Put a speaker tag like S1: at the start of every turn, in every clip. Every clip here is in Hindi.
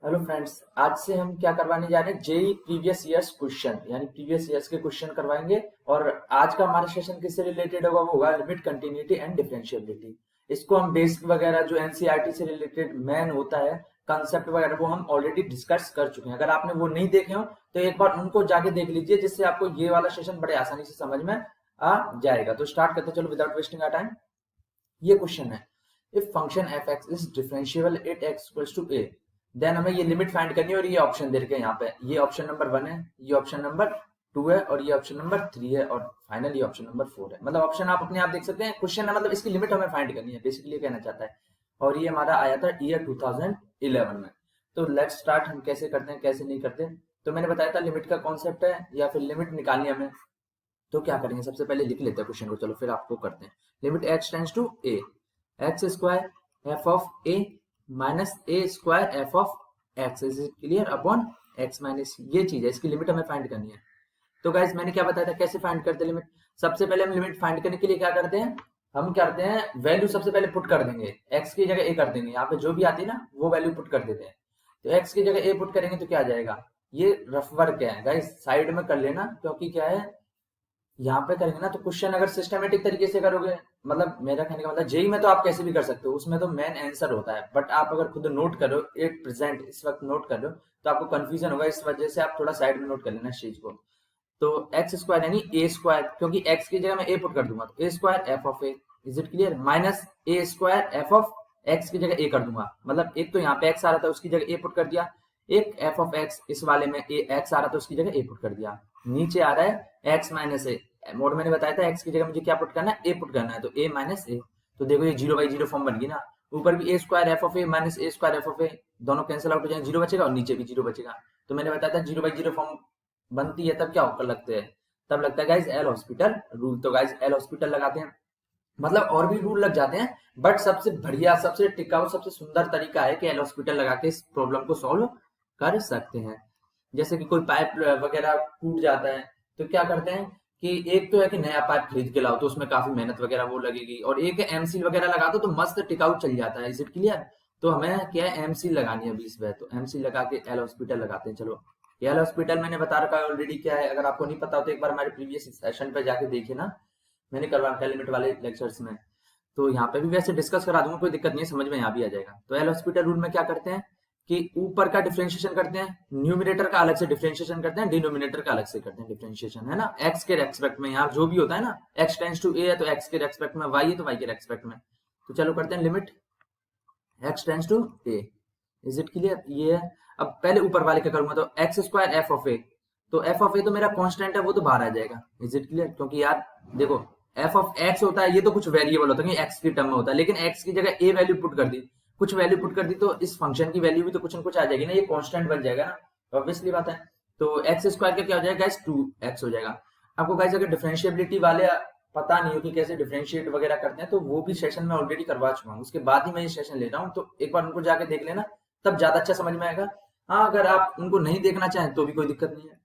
S1: हेलो फ्रेंड्स, आज से हम क्या करवाने जा रहे हैं? जेई प्रीवियस ईयर्स क्वेश्चन, यानी प्रीवियस ईयर्स के क्वेश्चन करवाएंगे। और आज का हमारा सेशन किससे रिलेटेड होगा? वो होगा लिमिट, कंटिन्यूटी एंड डिफरेंशिएबिलिटी। इसको हम बेसिक वगैरह जो एनसीईआरटी से रिलेटेड मेन होता है कंसेप्ट वगैरह, वो हम ऑलरेडी डिस्कस कर चुके हैं। अगर आपने वो नहीं देखे हो तो एक बार उनको जाके देख लीजिए, जिससे आपको ये वाला सेशन बड़े आसानी से समझ में आ जाएगा। तो स्टार्ट करते हैं, चलो विदाउट वेस्टिंग आवर टाइम। ये क्वेश्चन है, if function F X is differentiable at x equals to A, then हमें ये लिमिट फाइंड करनी है। और ये ऑप्शन दे रखे हैं यहाँ पे, ये ऑप्शन नंबर 1 है, ये ऑप्शन नंबर 2 है और ये ऑप्शन नंबर 3 है और फाइनल ये ऑप्शन नंबर 4 है। मतलब ऑप्शन आप अपने आप देख सकते हैं। क्वेश्चन है मतलब इसकी लिमिट हमें फाइंड करनी है, बेसिकली ये कहना चाहता है। और ये हमारा आया था ईयर 2011 में। तो लेट्स स्टार्ट, हम कैसे करते हैं कैसे नहीं करते। तो मैंने बताया था लिमिट का कॉन्सेप्ट है या फिर लिमिट निकालनी है हमें। तो क्या करेंगे, सबसे पहले लिख लेते हैं क्वेश्चन को, चलो फिर आपको करते हैं। Limit X tends to A, X square F of A minus A square F of X is clear upon X minus, ये चीज है, इसकी लिमिट हमें फाइंड करनी है। तो गाइज मैंने क्या बताया था कैसे फाइंड करते हैं लिमिट। सबसे पहले हम लिमिट फाइंड करने के लिए क्या करते हैं, हम करते हैं वैल्यू सबसे पहले पुट कर देंगे। एक्स की जगह ए कर देंगे, यहाँ पे जो भी आती है ना वो वैल्यू पुट कर देते हैं। तो एक्स की जगह ए पुट करेंगे तो क्या आ जाएगा, ये रफ वर्क है गाइज, साइड में कर लेना, क्योंकि क्या है यहाँ पे करेंगे ना तो क्वेश्चन अगर सिस्टमेटिक तरीके से करोगे, मतलब मेरा कहने का मतलब जेई में तो आप कैसे भी कर सकते हो, उसमें तो मेन आंसर होता है। बट आप अगर खुद नोट करो एट प्रेजेंट इस वक्त नोट कर लो तो आपको कंफ्यूजन होगा, इस वजह से आप थोड़ा साइड में नोट कर लेना इस चीज को। तो एक्स स्क्वायर यानी ए स्क्वायर, क्योंकि एक्स की जगह मैं ए पुट कर दूंगा तो A square F of A, is it clear, minus A square F of X की जगह ए कर दूंगा। मतलब एक तो यहाँ पे एक्स आ रहा था उसकी जगह ए पुट कर दिया, एक एफ ऑफ एक्स इस वाले में ए एक्स आ रहा था उसकी जगह ए पुट कर दिया। नीचे आ रहा है एक्स माइनस ए, मोड मैंने बताया था एक्स की जगह मुझे क्या पुट करना है, ए पुट करना है, तो ए माइनस ए। तो देखो ये 0/0 फॉर्म बन गई ना, ऊपर भी a square F of A minus A square F of a, दोनों कैंसिल आउट हो जाएंगे, जीरो बचेगा और नीचे भी जीरो बचेगा। तो मैंने बताया था 0/0 फॉर्म बनती है तब क्या होकर लगते हैं, तब लगता है गाइज एल हॉस्पिटल रूल। तो गाइज एल हॉस्पिटल लगाते हैं, मतलब और भी रूल लग जाते हैं, बट सबसे बढ़िया सबसे टिकाऊ सबसे सुंदर तरीका है कि एल हॉस्पिटल लगा के इस प्रॉब्लम को सॉल्व कर सकते हैं। जैसे कि कोई पाइप वगैरह टूट जाता है तो क्या करते हैं कि एक तो है कि नया पाइप खरीद के लाओ तो उसमें काफी मेहनत वगैरह वो लगेगी, और एक है एमसील वगैरह लगा दो तो मस्त टिकाऊ चल जाता है। Is it clear? तो हमें क्या है, एमसील लगानी है 20 बाय, तो एमसील लगा के एल हॉस्पिटल लगाते हैं। चलो एल हॉस्पिटल मैंने बता रखा है ऑलरेडी क्या है, अगर आपको नहीं पता हो तो एक बार हमारे प्रीवियस सेशन पे जाके देखिए ना, मैंने करवा रखा है लिमिट वाले लेक्चर्स में। तो यहाँ पे भी वैसे डिस्कस करा दूंगा, कोई दिक्कत नहीं है, समझ में यहाँ भी आ जाएगा। तो एल हॉस्पिटल रूल में क्या करते हैं कि ऊपर का डिफरेंशिएशन करते हैं, न्यूमिनेटर का अलग से डिफरेंशिएशन करते हैं, डिनोमिनेटर का अलग से करते हैं डिफरेंशिएशन, है ना, एक्स के रेस्पेक्ट में। यहाँ जो भी होता है ना, एक्स टेंड्स टू ए है तो एक्स के रेस्पेक्ट में, वाई है तो वाई के रेस्पेक्ट में। तो चलो करते हैं limit X tends to A, is it clear, ये है। अब पहले ऊपर वाले का करूंगा तो X square F of A, तो एफ ऑफ ए तो मेरा कांस्टेंट है वो तो बाहर आ जाएगा। Is it clear? क्योंकि यार देखो एफ ऑफ एक्स होता है, ये तो कुछ वेरिएबल होता है एक्स की टर्म में होता है, लेकिन एक्स की जगह ए वैल्यू पुट कर दी, कुछ वैल्यू पुट कर दी तो इस फंक्शन की वैल्यू भी तो कुछ न कुछ आ जाएगी ना, ये कांस्टेंट बन जाएगा ना, ऑब्वियसली बात है। तो एक्स स्क्वायर का क्या हो जाएगा गाइस, 2x हो जाएगा। आपको गाइस अगर डिफरेंशिएबिलिटी वाले पता नहीं हो कि कैसे डिफरेंशिएट वगैरह करते हैं तो वो भी सेशन में ऑलरेडी करवा चुका हूँ, उसके बाद ही मैं ये सेशन ले रहा हूँ, तो एक बार उनको जाके देख लेना, तब ज्यादा अच्छा समझ में आएगा। हाँ अगर आप उनको नहीं देखना चाहें तो भी कोई दिक्कत नहीं है।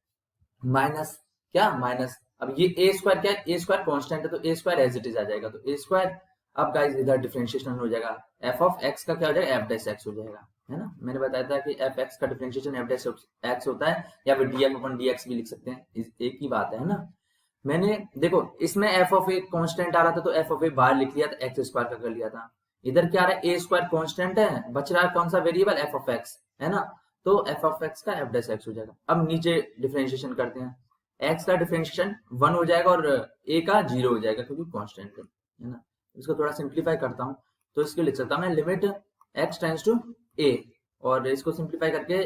S1: माइनस क्या, माइनस, अब ये ए स्क्वायर क्या है, ए स्क्वायर कांस्टेंट है तो A square as it is आ जाएगा, तो ए स्क्वायर। अब गाइस इधर डिफरेंशिएशन हो जाएगा, एफ ऑफ एक्स का क्या हो जाएगा, एफ डैश एक्स हो जाएगा, है ना। मैंने बताया था कि एफ एक्स का डिफरेंशिएशन एफ डैश एक्स होता है, या फिर डी एफ अपन डी एक्स भी लिख सकते हैं, एक ही बात है ना। मैंने देखो इसमें एफ ऑफ ए कांस्टेंट आ रहा था तो एफ ऑफ ए बाहर लिख लिया था, एक्स स्क्वायर का कर लिया था। इधर क्या आ रहा है, ए स्क्वायर कांस्टेंट है, बच रहा है कौन सा वेरिएबल, एफ ऑफ एक्स, है ना। तो एफ ऑफ एक्स का एफ डैश एक्स हो जाएगा। अब नीचे डिफरेंशिएशन करते हैं, एक्स का डिफरेंशिएशन 1 हो जाएगा और ए का 0 हो जाएगा क्योंकि कांस्टेंट है ना। इसको थोड़ा सिंप्लीफाई करता हूँ तो इसके लिख सकता हूँ मैं लिमिट एक्स टेंड्स टू ए, और इसको सिंप्लीफाई करके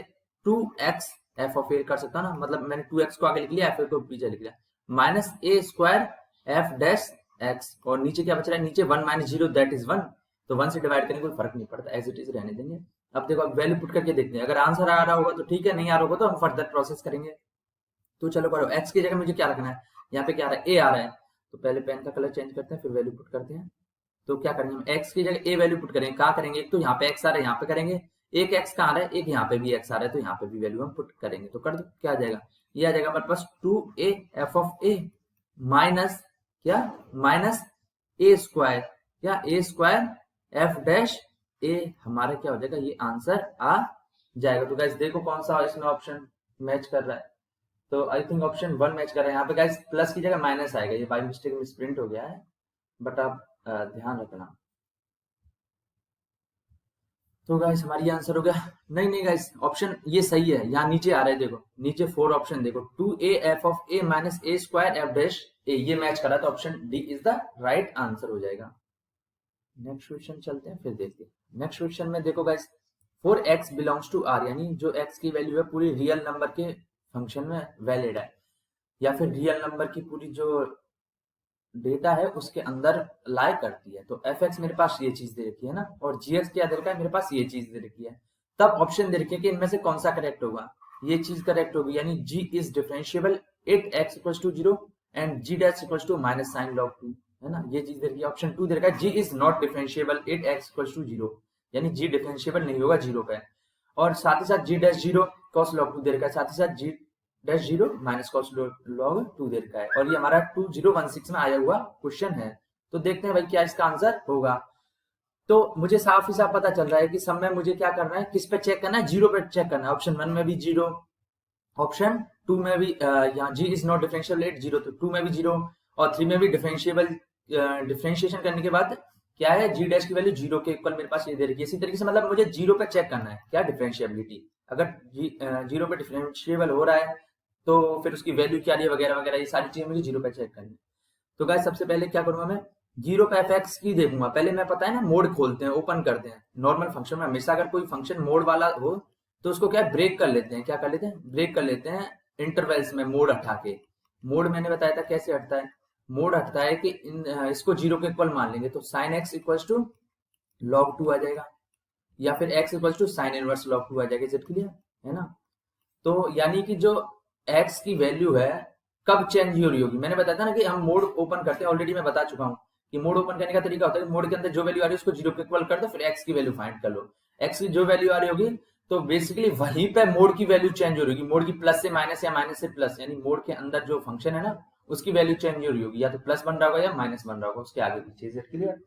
S1: 2x एफ ऑफ ए कर सकता हूँ ना, मतलब मैंने 2x को आगे लिख लिया, एफ को पीछे लिख लिया, माइनस ए स्क्वायर एफ डैश एक्स, और नीचे क्या बच रहा है, नीचे 1 माइनस 0 दैट इज 1, तो 1 से डिवाइड करने कोई फर्क नहीं पड़ता, एज इट इज रहने देंगे। अब देखो अब वैल्यू पुट करके देखते हैं, अगर आंसर आ रहा होगा तो ठीक है, नहीं आ रहा होगा तो हम फर्दर प्रोसेस करेंगे। तो चलो करो, एक्स की जगह मुझे क्या रखना है, यहाँ पे क्या आ रहा है, ए आ रहा है, तो पहले पेन का कलर चेंज करते हैं फिर वैल्यू पुट करते हैं। तो क्या करेंगे, हम एक्स की जगह ए वैल्यू पुट करेंगे, कहाँ करेंगे, एक तो यहाँ पे एक्स आ रहा है यहाँ पे करेंगे, एक एक्स कहाँ आ रहा है, एक यहाँ पे भी एक्स आ रहा है तो यहाँ पे भी वैल्यू हम पुट करेंगे। तो कर दो, क्या आ जाएगा, ये आ जाएगा हमारे पास 2a F of A minus क्या, माइनस ए स्क्वायर क्या, ए स्क्वायर एफ डैश ए, हमारा क्या हो जाएगा, ये आंसर आ जाएगा। तो गाइस देखो कौन सा इसमें ऑप्शन मैच कर रहा है। तो आई थिंक ऑप्शन 1 मैच कर रहा है। यहाँ पे गाइस प्लस की जगह माइनस आएगा, ये बाई मिस्टेक में प्रिंट हो गया है, बट आप ध्यान रखना। तो गाइस हमारी आंसर हो गया। नहीं नहीं गाइस, ऑप्शन ये सही है, यहाँ नीचे आ रहा है, देखो नीचे 4 ऑप्शन देखो, 2a f of a minus a square f dash a, ये मैच करा तो option D is the right answer हो जाएगा। नेक्स्ट क्वेश्चन चलते हैं, फिर देखते हैं। नेक्स्ट क्वेश्चन में देखो guys, for x belongs to r, यानी जो x की वैल्यू है पूरी रियल नंबर के फंक्शन में वैलिड है, या फिर रियल नंबर की पूरी जो डेटा है उसके अंदर लाई करती है। तो एफ एक्स मेरे पास ये चीज दे रखी है ना, और जी एक्स क्या दे रखा है, मेरे पास ये चीज दे रखी है। तब ऑप्शन दे रखी है कि इनमें से कौन सा करेक्ट होगा, ये चीज करेक्ट होगी, यानी g is differentiable at x equals to 0 and g dash equals to minus sine log 2, है ना, ये चीज दे रखी है। ऑप्शन 2 दे रखा है g is not differentiable at x equals to 0, यानी जी डिफरेंशिएबल नहीं होगा 0 पे। और साथ ही साथ जी डैश 0 कॉस लॉग 2 दे रखा है, साथ ही साथ जी डैश 0 माइनस कॉस लॉग 2 दे रखा है, और ये हमारा 2016 में आया हुआ क्वेश्चन है। तो देखते हैं भाई क्या इसका आंसर होगा। तो मुझे साफ ही साफ पता चल रहा है कि सब में मुझे क्या करना है, किस पे चेक करना है, 0 पे चेक करना है। ऑप्शन 1 में भी 0, ऑप्शन 2 में भी यहाँ जी इज नॉट डिफरेंशिएबल एट 0, तो 2 में भी 0, और 3 में भी डिफरेंशिएबल, डिफरेंशिएशन करने के बाद क्या है, जी डैश की वैल्यू 0 के इक्वल मेरे पास ये दे रखी है। इसी तरीके से मतलब मुझे 0 पे चेक करना है क्या डिफरेंशिएबिलिटी, अगर 0 पे डिफरेंशिएबल हो रहा है तो फिर उसकी वैल्यू क्या है वगैरह वगैरह, ये सारी चीजें मुझे 0 पे चेक करनी है। तो गाइस सबसे पहले क्या करूंगा मैं, 0 पे एफ एक्स की देखूंगा। पहले मैं पता है ना मोड खोलते हैं, ओपन करते हैं। नॉर्मल फंक्शन में हमेशा अगर कोई फंक्शन मोड वाला हो तो उसको क्या ब्रेक कर लेते हैं, क्या कर लेते हैं, ब्रेक कर लेते हैं इंटरवल्स में मोड हटा के। मोड मैंने बताया था कैसे हटता है, मोड हटता है कि इसको 0 के इक्वल मान लेंगे, तो sine X equals to log 2 आ जाएगा, या फिर X equals to sine inverse log 2 आ जाएगा। इज इट क्लियर, है ना। तो यानी कि जो x की वैल्यू है कब चेंज हो रही होगी, मैंने बताया था ना कि हम मोड ओपन करते हैं, ऑलरेडी मैं बता चुका हूं कि मोड ओपन करने का तरीका होता है मोड के अंदर जो वैल्यू आ रही है उसको 0 के इक्वल कर दो, फिर x की वैल्यू फाइंड कर लो। x की जो वैल्यू आ रही होगी तो बेसिकली वहीं पे मोड की वैल्यू चेंज हो रही होगी, मोड की प्लस से माइनस या माइनस से प्लस, यानी मोड के अंदर जो फंक्शन है ना उसकी वैल्यू चेंज हो रही होगी, या तो प्लस बन रहा होगा या माइनस बन रहा होगा उसके आगे पीछे। Is it clear.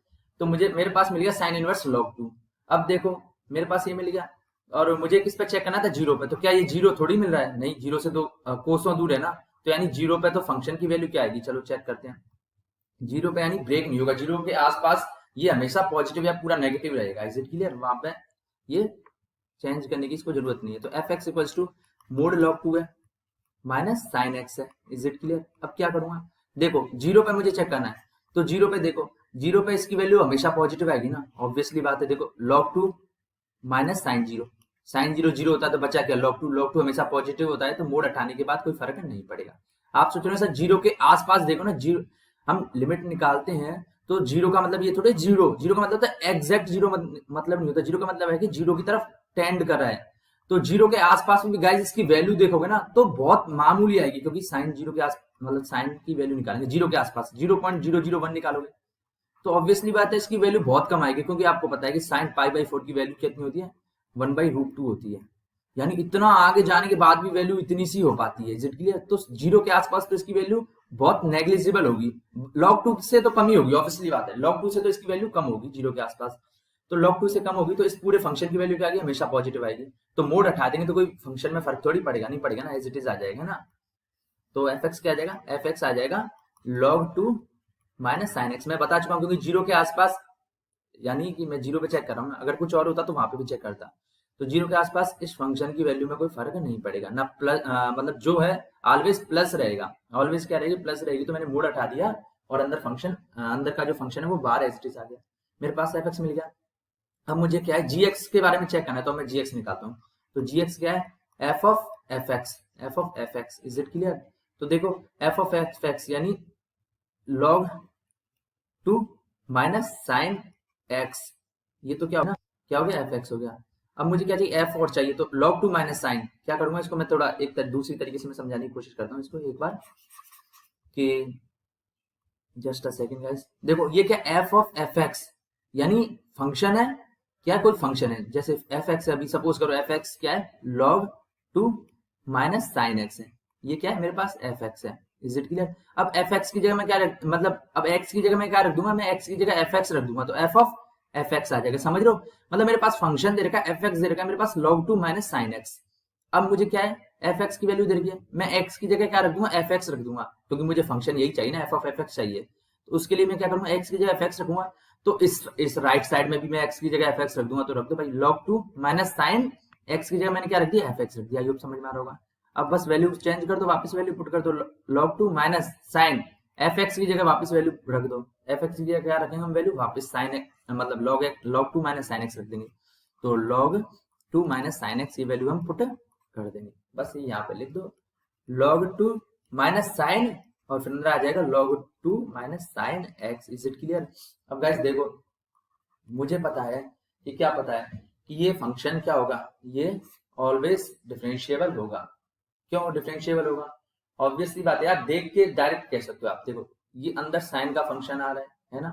S1: तो मुझे मेरे पास मिल गया साइन इनवर्स लॉग 2। अब देखो मेरे पास ये मिल गया, और मुझे किस पे चेक करना था, 0 पे। तो क्या ये 0 थोड़ी मिल रहा है, नहीं, 0 से तो कोसों दूर है ना, तो यानी 0 पे तो फंक्शन की वैल्यू क्या आएगी, चलो चेक करते हैं। 0 पे यानी ब्रेक नहीं होगा, 0 के आसपास ये हमेशा पॉजिटिव या पूरा नेगेटिव रहेगा। इज इट क्लियर, वहां पे ये चेंज करने की इसको जरूरत नहीं है। तो F X equals to mod log 2 है माइनस साइन एक्स है। Is it clear. अब क्या करूंगा, देखो 0 पे मुझे चेक करना है, तो 0 पे देखो, 0 पे इसकी वैल्यू हमेशा पॉजिटिव आएगी ना, ऑब्वियसली बात है। देखो लॉग 2 माइनस साइन 0, साइन 0 0 होता है तो बचा क्या, लॉग 2, लॉग 2 हमेशा पॉजिटिव होता है, तो मोड हटाने के बाद कोई फर्क नहीं पड़ेगा। आप सोच रहे हो सर 0 के आसपास देखो ना, 0 हम लिमिट निकालते हैं तो 0 का मतलब ये थोड़े 0 का मतलब एग्जैक्ट 0 मतलब नहीं होता, 0 का मतलब है कि 0 की तरफ टेंड कर रहा है। तो 0 के आसपास में भी गाइस इसकी वैल्यू देखोगे ना तो बहुत मामूली आएगी, क्योंकि साइन 0 के आस मतलब साइन की वैल्यू निकालेंगे 0 के आसपास 0.001 निकालोगे तो ऑब्वियसली बात है इसकी वैल्यू बहुत कम आएगी, क्योंकि आपको पता है कि साइन पाई बाई 4 की वैल्यू कितनी होती है, 1/√2 होती है। यानी इतना आगे जाने के बाद भी वैल्यू इतनी सी हो पाती है। Is it clear. तो 0 के आसपास तो इसकी वैल्यू बहुत नेग्लिजिबल होगी, log 2 से तो कम ही होगी, ऑब्वियसली बात है, log 2 से तो इसकी वैल्यू कम होगी 0 के आसपास। तो log 2 से कम होगी तो इस पूरे फंक्शन की वैल्यू क्या आएगी, हमेशा पॉजिटिव आएगी। तो मोड हटा देंगे तो कोई फंक्शन में फर्क थोड़ी पड़ेगा, नहीं पड़ेगा ना, एज इट इज आ जाएगा ना। तो एफ एक्स क्या आ जाएगा, एफ एक्स आ जाएगा log 2 माइनस साइन एक्स। मैं बता चुका हूं क्योंकि 0 के आसपास, यानी कि मैं 0 पे चेक कर रहा हूं ना, अगर कुछ और होता तो वहां पे भी चेक करता। तो 0 के आसपास इस फंक्शन की वैल्यू में कोई फर्क नहीं पड़ेगा ना, प्लस मतलब जो है ऑलवेज प्लस रहेगा, ऑलवेज क्या रहेगी, प्लस रहेगी। तो मैंने मोड हटा दिया और अंदर फंक्शन, अंदर का जो फंक्शन है वो बाहर एज इट इज आ गया, मेरे पास एफ एक्स मिल गया। अब मुझे क्या है, जी एक्स के बारे में चेक करना है, तो मैं जी एक्स निकालता हूँ। तो जी एक्स क्या है, f of F x, F of F X. Is it clear. तो देखो एफ ऑफ एफ एक्स यानी log 2 माइनस साइन एक्स, ये तो क्या होगा, क्या हो गया, एफ एक्स हो गया। अब मुझे क्या चाहिए, एफ और चाहिए, तो log 2 माइनस साइन, क्या करूंगा इसको मैं थोड़ा एक दूसरी तरीके से मैं समझाने की कोशिश करता हूँ इसको एक बार, कि जस्ट अ सेकंड गाइस। देखो ये क्या, एफ ऑफ एफ एक्स यानी फंक्शन है, क्या कोई फंक्शन है, जैसे एफ एक्स है, अभी सपोज करो एफ एक्स क्या है, log 2 माइनस साइन एक्स है, ये क्या है मेरे पास एफ एक्स है। Is it clear. अब एफ एक्स की जगह मैं क्या रख, मतलब अब एक्स की जगह मैं क्या रख दूंगा, मैं एक्स की जगह एफ एक्स रख दूंगा, तो एफ ऑफ एफ एक्स आ जाएगा, समझ रहे हो? मतलब मेरे पास फंक्शन दे रखा है एफ एक्स दे रखा है मेरे पास log 2 माइनस साइन एक्स। अब मुझे क्या है, एफ एक्स की वैल्यू दे रखी है, मैं एक्स की जगह क्या रख दूंगा, एफ एक्स रख दूंगा, क्योंकि मुझे फंक्शन यही चाहिए ना, एफ ऑफ एफ एक्स चाहिए। तो उसके लिए मैं क्या करूंगा, एक्स की जगह एफ एक्स रखूंगा। तो इस राइट साइड में भी मैं एक्स की जगह एफ एक्स रख दूंगा, तो रख दो भाई log 2 माइनस साइन एक्स की जगह मैंने क्या रख दिया, एफ एक्स रख दिया। ये समझ में आ रहा होगा। अब बस वैल्यू चेंज कर दो, वापस वैल्यू पुट कर दो, log 2 minus sine F X की जगह वापस वैल्यू रख दो। एफ एक्स की जगह क्या रखेंगे हम वैल्यू, वापस साइन मतलब log 2 माइनस साइन एक्स रख देंगे। तो log 2 माइनस साइन एक्स ये वैल्यू हम पुट कर देंगे, बस ये यहाँ पे लिख दो log 2 माइनस साइन, और फिर अंदर आ जाएगा log 2 minus sine x. Is it clear? अब गाइस देखो, मुझे पता है कि क्या पता है कि ये फंक्शन क्या होगा, ये ऑलवेज डिफरेंशिएबल होगा। क्यों डिफरेंशिएबल होगा? ऑब्वियसली बात है, आप देख के डायरेक्ट कह सकते हो। आप देखो ये अंदर साइन का फंक्शन आ रहा है ना,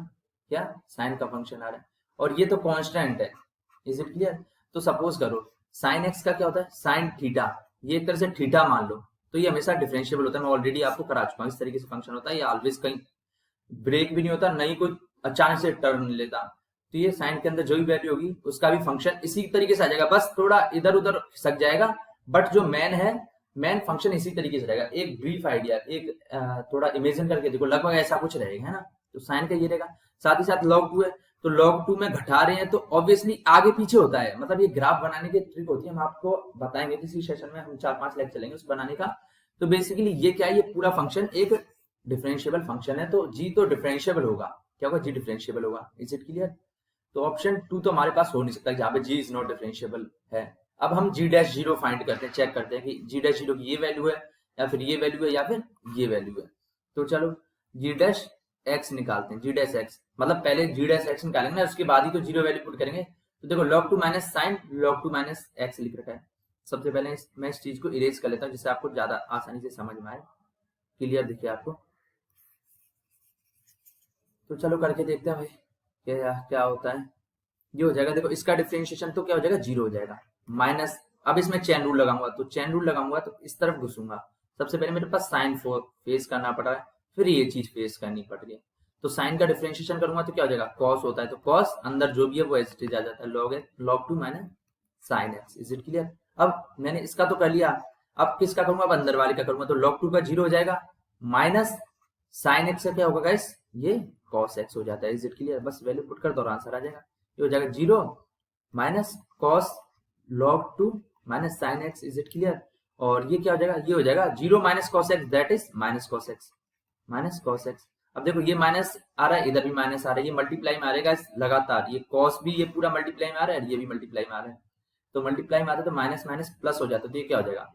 S1: क्या साइन का फंक्शन आ रहा है, और ये तो कांस्टेंट है। Is it clear? तो सपोज करो साइन एक्स का क्या होता है, साइन थीटा, ये एक तरह से थीटा मान लो, तो ये हमेशा डिफरेंशिएबल होता है। मैं ऑलरेडी आपको करा चुका हूँ, इस तरीके से फंक्शन होता है, ये ऑलवेज कहीं ब्रेक भी नहीं होता, नहीं कोई अचानक से टर्न लेता। तो ये साइन के अंदर जो भी वैल्यू होगी उसका भी फंक्शन इसी तरीके से आ जाएगा, बस थोड़ा इधर उधर खिसक जाएगा, बट जो मेन है, मेन फंक्शन इसी तरीके से रहेगा। एक ब्रीफ आइडिया, एक थोड़ा इमेजिन करके देखो, लगभग ऐसा कुछ रहेगा, है ना। तो साइन का ये रहेगा, साथ ही साथ log 2 है, तो log 2 में घटा रहे हैं तो ऑब्वियसली आगे पीछे होता है, मतलब ये ग्राफ बनाने की ट्रिक होती है, हम आपको बताएंगे किसी सेशन में, हम 4-5 लेक्चर चलेंगे उस बनाने का। तो बेसिकली ये क्या है, ये पूरा फंक्शन एक डिफरेंशिएबल फंक्शन है, तो जी तो डिफरेंशिएबल होगा। क्या होगा, जी डिफरेंशिएबल होगा। Is it clear? तो ऑप्शन 2 तो हमारे पास हो नहीं सकता, जहां पे जी इज नॉट डिफरेंशिएबल है। अब हम जी डैश जीरो फाइंड करते हैं, चेक करते हैं कि जी डैश जीरो की ये वैल्यू है, या फिर ये वैल्यू है, या फिर ये वैल्यू है। तो चलो जी डैश एक्स निकालते हैं, जी डैश एक्स मतलब पहले जी डैश एक्स निकालेंगे ना, उसके बाद ही तो जीरो वैल्यू पुट करेंगे। तो देखो log 2 minus sine log 2 minus X लिख रखा है। सबसे पहले मैं इस चीज को इरेज कर लेता हूँ, जिससे आपको ज्यादा आसानी से समझ में आए, क्लियर दिखे आपको। तो चलो करके देखते हैं भाई क्या क्या होता है। ये हो जाएगा, देखो इसका डिफरेंशिएशन तो क्या हो जाएगा, जीरो हो जाएगा, माइनस। अब इसमें चेन रूल लगाऊंगा, तो चेन रूल लगाऊंगा तो इस तरफ घुसूंगा। सबसे पहले मेरे पास साइन फेस करना पड़ रहा है, फिर ये चीज फेस करनी पड़ रही है। तो साइन का डिफरेंशिएशन करूंगा तो क्या हो जाएगा, कॉस होता है, तो कॉस अंदर जो भी है वो एज इट इज आ जाता है, log 2 minus sine x. Is it clear? अब मैंने इसका तो कर लिया, अब किसका करूंगा, अब अंदर वाले का करूंगा। तो log 2 का जीरो हो जाएगा, माइनस साइन एक्स का क्या होगा गाइस, ये कॉस एक्स हो जाता है। Is it clear? बस वैल्यू पुट कर दो और आंसर आ जाएगा। ये हो जाएगा zero minus cos log 2 minus sine x. Is it clear? और ये क्या हो जाएगा, ये हो जाएगा zero minus cos x, that is minus cos x, minus cos x. अब देखो ये माइनस आ रहा है, इधर भी माइनस आ रहा है, ये मल्टीप्लाई में आ रहेगा लगातार, ये कॉस भी ये पूरा मल्टीप्लाई में आ रहा है, ये भी मल्टीप्लाई में आ रहा है। तो मल्टीप्लाई में आता है तो माइनस माइनस प्लस हो जाता है, तो ये क्या हो जाएगा,